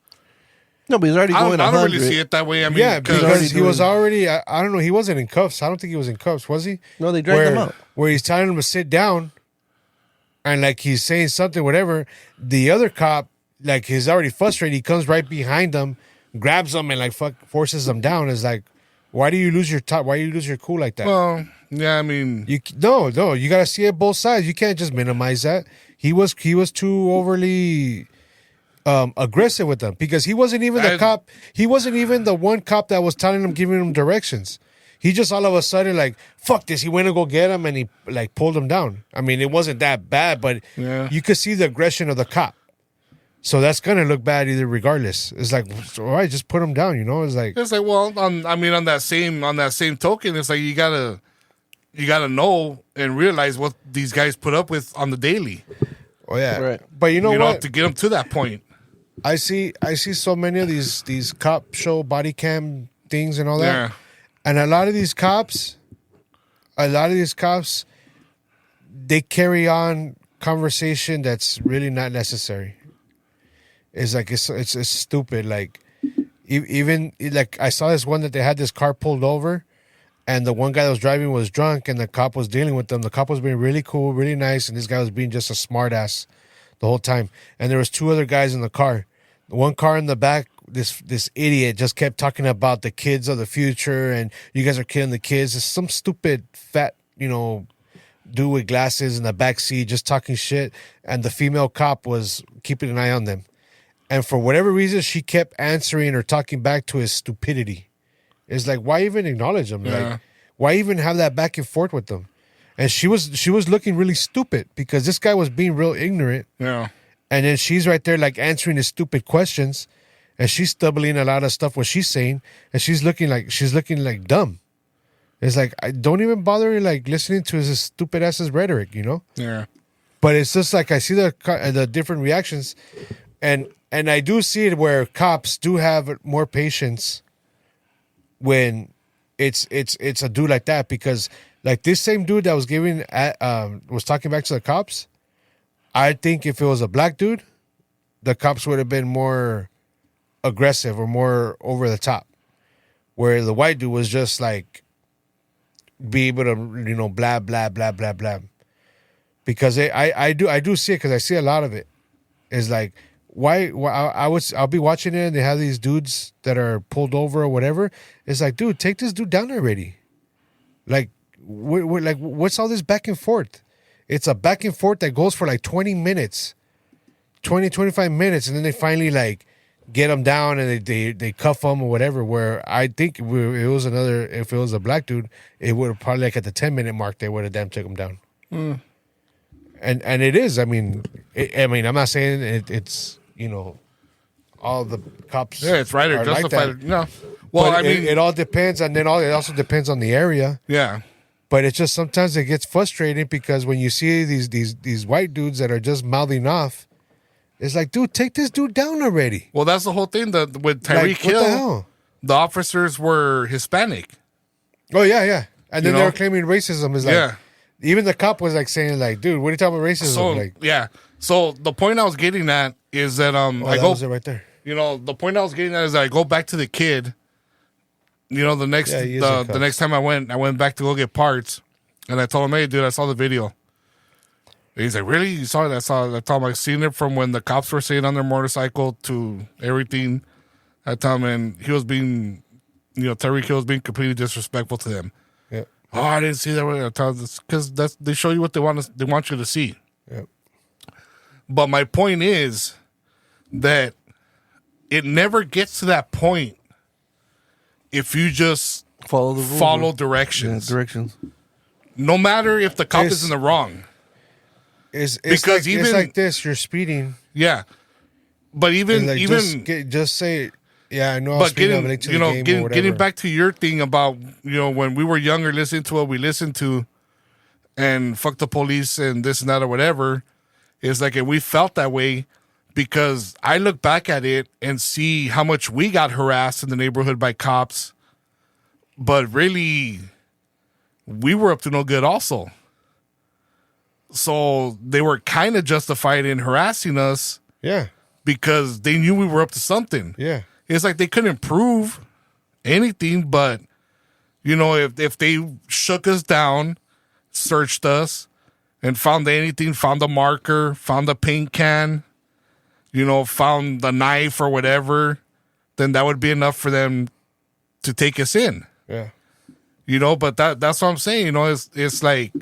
No, but he's already going 100. I don't really see it that way. I mean, yeah, because he was already, I don't know, he wasn't in cuffs. I don't think he was in cuffs, was he? No, they dragged him out. Where he's telling him to sit down, and like he's saying something, whatever. The other cop, like he's already frustrated. He comes right behind him, grabs him, and like forces him down. Is like, why do you lose your top? Why do you lose your cool like that? Well, yeah, I mean, you gotta see it both sides. You can't just minimize that. He was too overly aggressive with them, because he wasn't even the cop. He wasn't even the one cop that was telling him, giving him directions. He just all of a sudden like, fuck this. He went to go get him, and he like pulled him down. I mean, it wasn't that bad, but you could see the aggression of the cop. So that's gonna look bad either, regardless. It's like, all right, just put him down. You know, it's like well, on that same token, it's like you gotta know and realize what these guys put up with on the daily. Oh yeah, right. But you know what? To get them to that point. I see so many of these cop show body cam things and all that. Yeah. And a lot of these cops, they carry on conversation that's really not necessary. It's like it's stupid. Like even like I saw this one that they had this car pulled over, and the one guy that was driving was drunk, and the cop was dealing with them. The cop was being really cool, really nice, and this guy was being just a smart ass the whole time. And there was two other guys in the car. The one car in the back, this idiot just kept talking about the kids of the future, and you guys are killing the kids. It's some stupid fat, dude with glasses in the back seat just talking shit, and the female cop was keeping an eye on them. And for whatever reason, she kept answering or talking back to his stupidity. It's like, why even acknowledge him? Yeah. Like, why even have that back and forth with them? And she was looking really stupid, because this guy was being real ignorant. Yeah. And then she's right there like answering his stupid questions, and she's stumbling a lot of stuff what she's saying, and she's looking like dumb. It's like, I don't even bother like listening to his stupid ass's rhetoric, Yeah. But it's just like I see the different reactions, and I do see it where cops do have more patience when it's a dude like that, because like this same dude that was talking back to the cops, I think if it was a black dude, the cops would have been more aggressive or more over the top, where the white dude was just like be able to blah blah blah blah blah. Because I do see it, because I see a lot of it. It's like, why I'll be watching it, and they have these dudes that are pulled over or whatever. It's like, dude, take this dude down already. Like, what's all this back and forth? It's a back and forth that goes for like 20 minutes, 25 minutes, and then they finally like get them down, and they cuff them or whatever. Where I think if it was a black dude, it would have probably like at the 10-minute mark they would have damn took him down. Mm. And it is. I mean, I'm not saying it's all the cops. Yeah, it's right or justified. Like that. No. Well, but it all depends, and then it also depends on the area. Yeah. But it's just sometimes it gets frustrating, because when you see these white dudes that are just mouthing off, it's like, dude, take this dude down already. Well, that's the whole thing. With Tyreek Hill, the officers were Hispanic. Oh yeah. And then they were claiming racism. Is like, even the cop was like saying like, dude, what are you talking about racism? So, like, yeah. So the point I was getting at is that that was it right there. The point I was getting at is that I go back to the kid. The next time I went back to go get parts, and I told him, "Hey, dude, I saw the video." And he's like, "Really? You saw it?" I told him I seen it from when the cops were sitting on their motorcycle to everything. I told him, and he was being, Tyreek Hill was being completely disrespectful to them. Yeah. Oh, I didn't see that. I told him, because they show you what they want you to see. Yeah. But my point is that it never gets to that point if you just follow directions. Yeah, directions. No matter if the cop is in the wrong. It's like this, you're speeding. Yeah. But just say, yeah, I know I was speeding, late to the game or whatever. Getting back to your thing about, when we were younger, listening to what we listened to, and fuck the police and this and that or whatever. It's like, and we felt that way because I look back at it and see how much we got harassed in the neighborhood by cops, but really, we were up to no good also. So they were kind of justified in harassing us. Yeah. Because they knew we were up to something. Yeah. It's like they couldn't prove anything, but, you know, if they shook us down, searched us, and found anything, found a marker, found a paint can, you know, found the knife or whatever, then that would be enough for them to take us in. Yeah. You know, but that's what I'm saying. You know, it's like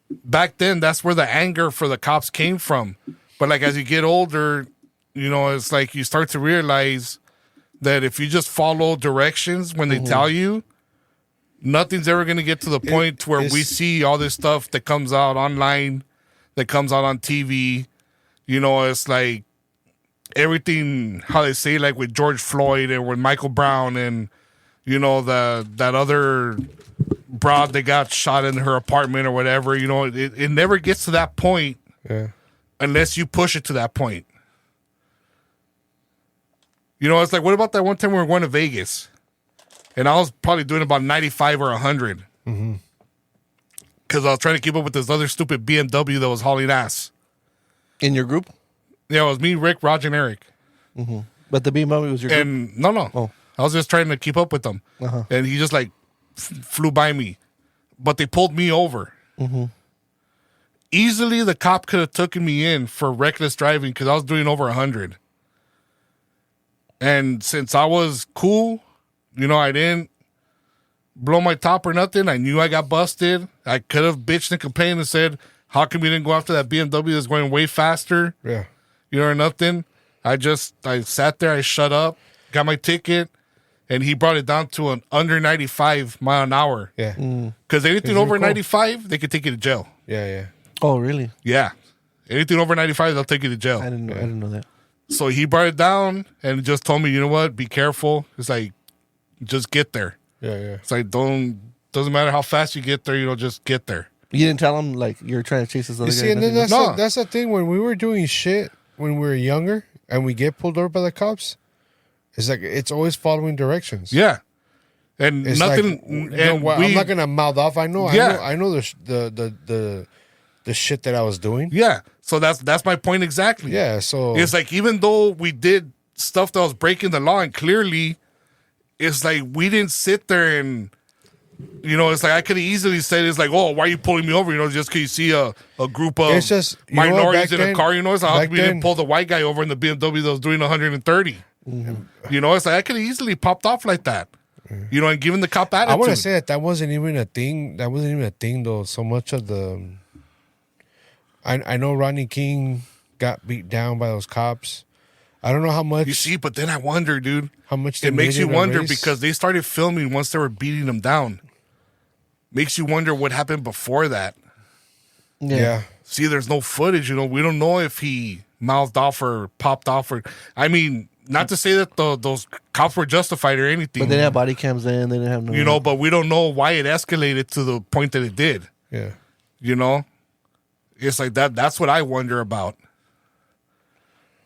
back then, that's where the anger for the cops came from. But like as you get older, you know, it's like you start to realize that if you just follow directions when they tell you, nothing's ever going to get to the point where we see all this stuff that comes out online, that comes out on TV. You know, it's like everything, how they say, like with George Floyd and with Michael Brown and, you know, that other broad that got shot in her apartment or whatever. You know, it never gets to that point unless you push it to that point. You know, it's like, what about that one time we were going to Vegas? And I was probably doing about 95 or 100. Because I was trying to keep up with this other stupid BMW that was hauling ass. In your group? Yeah, it was me, Rick, Roger, and Eric. But the BMW was your group? And no. Oh. I was just trying to keep up with them. And he just like flew by me. But they pulled me over. Easily the cop could have taken me in for reckless driving because I was doing over 100. And since I was cool, you know, I didn't blow my top or nothing. I knew I got busted. I could have bitched and complained and said, how come we didn't go after that BMW that's going way faster? Yeah. You know, or nothing. I sat there, I shut up, got my ticket, and he brought it down to an under 95 mile an hour. Yeah. Because anything over 95, they could take you to jail. Yeah. Oh, really? Yeah. Anything over 95, they'll take you to jail. I didn't know that. So he brought it down and just told me, you know what, be careful. It's like, just get there. Yeah. It's like, doesn't matter how fast you get there, you know, just get there. You didn't tell him, like, you're trying to chase this other You guy? see, and then nothing? that's the thing. When we were doing shit when we were younger and we get pulled over by the cops, it's like it's always following directions. Yeah. And It's nothing. Like, and I'm not gonna mouth off. I know. Yeah. I know the shit that I was doing. Yeah. So that's my point exactly. Yeah. So It's like, even though we did stuff that was breaking the law, and clearly, it's like we didn't sit there and, you know, it's like I could have easily said, it's like, oh, why are you pulling me over? You know, just because you see a group of It's just, you know what, minorities back in a then- car, you know, it's like, how back come we didn't then- pull the white guy over in the BMW that was doing 130? You know, it's like I could have easily popped off like that. You know, and given the cop attitude. I want to say that wasn't even a thing. That wasn't even a thing, though. So much of the, I know Rodney King got beat down by those cops. I don't know how much. You see, but then I wonder, dude. How much they it makes made you it a wonder race. because they started filming once they were beating him down. Makes you wonder what happened before that. Yeah. See, there's no footage. You know, we don't know if he mouthed off or popped off or. I mean, not to say that those cops were justified or anything. But they didn't have body cams in. They didn't have no. You know, but we don't know why it escalated to the point that it did. Yeah. You know, it's like that. That's what I wonder about.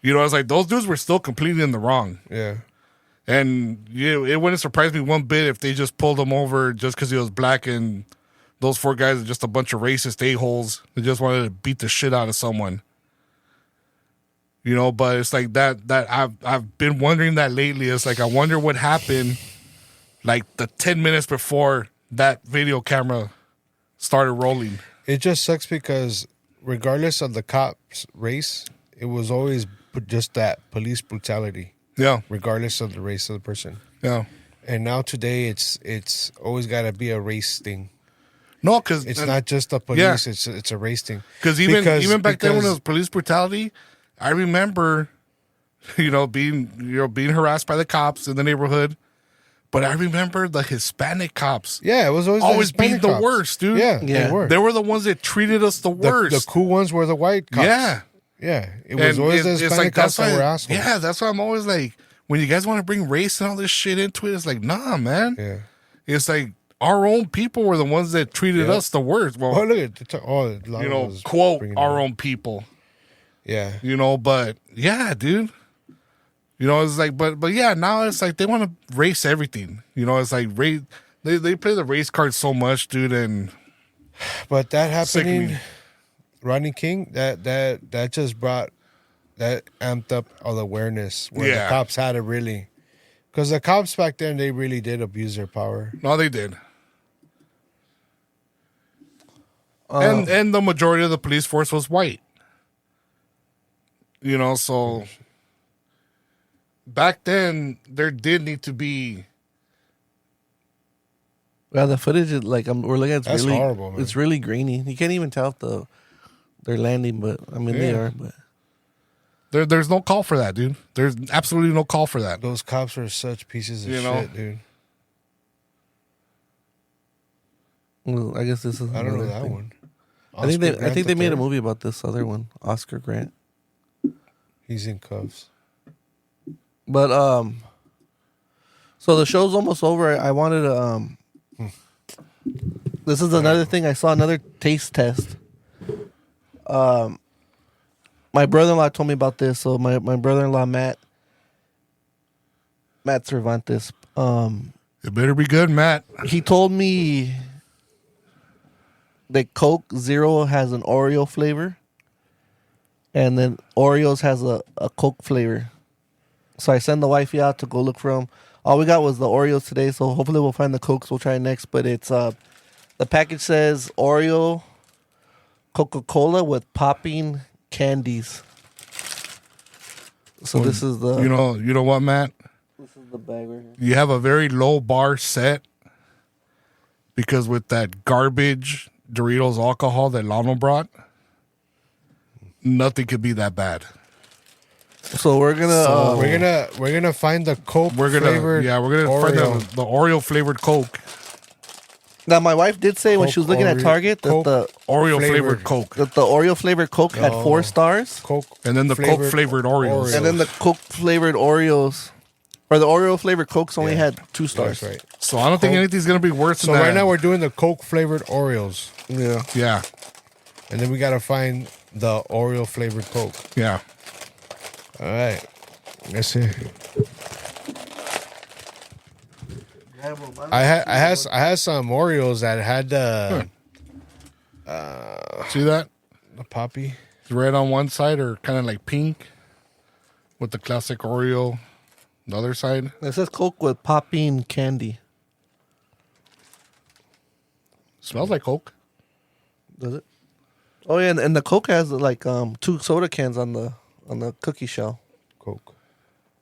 You know, it's like those dudes were still completely in the wrong. Yeah. And it wouldn't surprise me one bit if they just pulled him over just because he was black and those four guys are just a bunch of racist a-holes that just wanted to beat the shit out of someone. You know, but it's like that I've been wondering that lately. It's like I wonder what happened like the 10 minutes before that video camera started rolling. It just sucks because regardless of the cops' race, it was always just that police brutality. Yeah. Regardless of the race of the person. Yeah. And now today it's always got to be a race thing. No, because It's not just the police, it's a race thing. Because even back then when it was police brutality, I remember, being harassed by the cops in the neighborhood. But I remember the Hispanic cops. Yeah, it was always being the cops. worst, dude. Yeah, they were. They were the ones that treated us the worst. The cool ones were the white cops. Yeah. Yeah. It was always the Hispanic cops that were assholes. Yeah, that's why I'm always like, when you guys want to bring race and all this shit into it, it's like, nah, man. Yeah. It's like, our own people were the ones that treated us the worst. Well, Oh, look at you know, quote our own people. Yeah. You know, but yeah, dude. You know, it's like, but yeah, now it's like they want to race everything. You know, it's like they play the race card so much, dude, and But that happening, Sickening. Rodney King, that just brought that amped up all the awareness where Yeah. the cops had to really, because the cops back then they really did abuse their power. no, they did. And the majority of the police force was white. You know, so back then there did need to be. Yeah, the footage is like we're looking at. It's That's really horrible, man. It's really grainy. You can't even tell if they're landing, but I mean they Yeah. are. But There's no call for that, dude. There's absolutely no call for that. Those cops were such pieces of You know? shit, dude. well, I guess this is. I don't know another that thing. one. I think Oscar Grant they made a III? movie about this other one, Oscar Grant. He's in cuffs. But so the show's almost over. I wanted to this is another thing. I saw another taste test. My brother-in-law told me about this. So my brother-in-law Matt Cervantes, It better be good, Matt. he told me that Coke Zero has an Oreo flavor, and then Oreos has a Coke flavor. So I sent the wifey out to go look for them. All we got was the Oreos today, so hopefully we'll find the Cokes. We'll try it next. But it's the package says Oreo, Coca-Cola with popping candies. So this is the You know what, Matt? this is the bag right here. You have a very low bar set because with that garbage Doritos alcohol that Lano brought, nothing could be that bad. So we're gonna We're gonna find the Coke We're gonna flavored find Oreo. the Oreo flavored Coke, now. My wife did say when she was looking at Oreo- Target that Coke the Oreo flavored Flavored. Coke, that the Oreo flavored Coke had 4 stars, Coke and then the Coke flavored Oreos. and then the Coke flavored Oreos, or the Oreo flavored Cokes only Yeah. had 2 stars. That's right. So I don't think Coke. anything's gonna be worse So than that. right now we're doing the Coke flavored Oreos, Yeah. yeah, and then we gotta find the Oreo flavored Coke. yeah. All right, let's see. I had some Oreos that had the See that? poppy. It's red on one side or kind of like pink with the classic Oreo. The other side. It says Coke with popping candy. Smells like Coke. Does it? Oh yeah, and the Coke has like 2 soda cans on the cookie shell, Coke.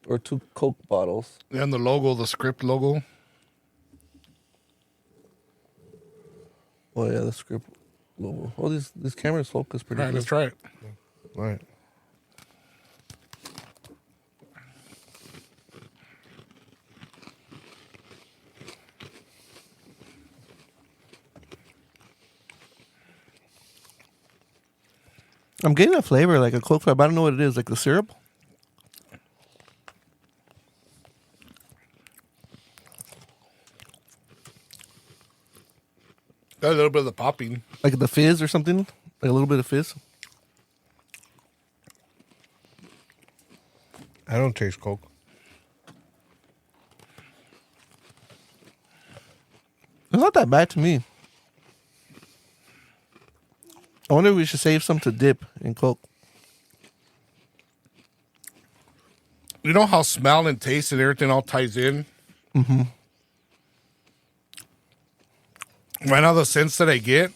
or 2 Coke bottles. And the logo, the script logo. Oh yeah, the script logo. Oh, these cameras focus pretty All right, good. let's try it. All right. I'm getting a flavor like a Coke flavor. But I don't know what it is. Like the syrup. Got a little bit of the popping. Like the fizz or something. Like a little bit of fizz. I don't taste Coke. It's not that bad to me. I wonder if we should save some to dip in Coke. You know how smell and taste and everything all ties in? Mm-hmm. Right now, the sense that I get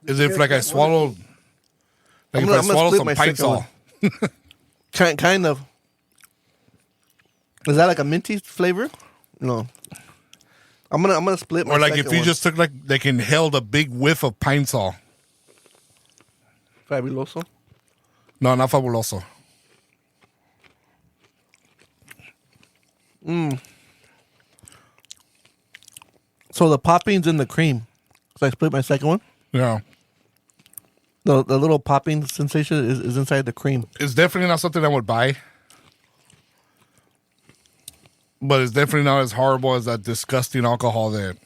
is if like I swallowed, like I'm if gonna I swallowed split some my pine second saw. Kind of. Is that like a minty flavor? No. I'm gonna split my Or like second if you one. just took like inhaled a big whiff of pine saw. Fabuloso. No, not fabuloso. So the popping's in the cream. So I split my second one. Yeah. The little popping sensation is inside the cream. It's definitely not something I would buy. But it's definitely not as horrible as that disgusting alcohol that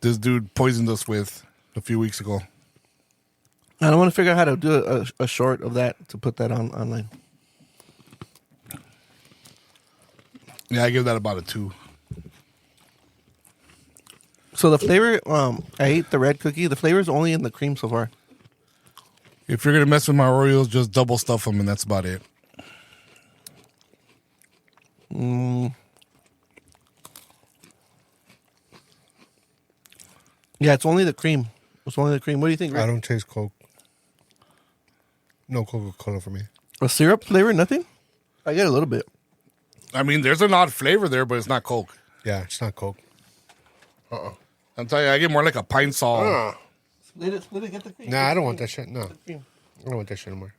this dude poisoned us with a few weeks ago. I don't want to figure out how to do a short of that to put that online. Yeah, I give that about a 2. So the flavor, I ate the red cookie. The flavor is only in the cream so far. If you're going to mess with my Oreos, just double stuff them, and that's about it. Yeah, it's only the cream. It's only the cream. What do you think, Rick? I don't taste Coke. No Coca-Cola for me. A syrup flavor? Nothing? I get a little bit. I mean, there's an odd flavor there, but it's not Coke. Yeah, it's not Coke. I'm telling you, I get more like a pine sol. Split it, get the cream. Nah, I don't want that shit. No, I don't want that shit anymore.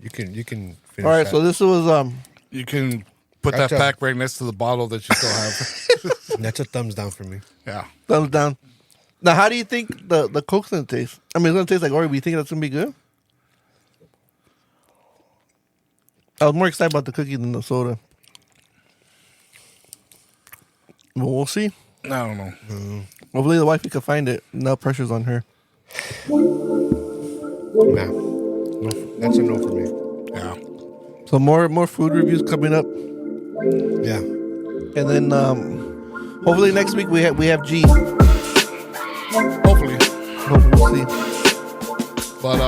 You can finish. All right, that. so this was You can put that Gotcha. pack right next to the bottle that you still have. That's a thumbs down for me. Yeah. thumbs down. Now, how do you think the Coke's gonna taste? I mean, it's gonna taste like Oreo. But you think that's gonna be good? I was more excited about the cookie than the soda. But we'll see. I don't know. Hopefully, the wifey can find it. No pressure's on her. Nah, no, that's a no for me. Yeah. So more food reviews coming up, Yeah, and then hopefully next week we have G. Hopefully. We'll see. But,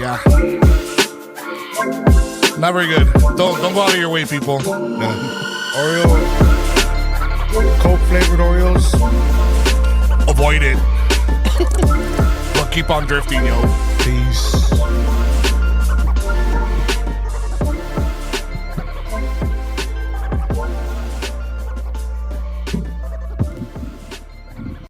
yeah. Not very good. Don't go out of your way, people. Oreo, Coke flavored Oreos. Avoid it. But keep on drifting, yo. Peace.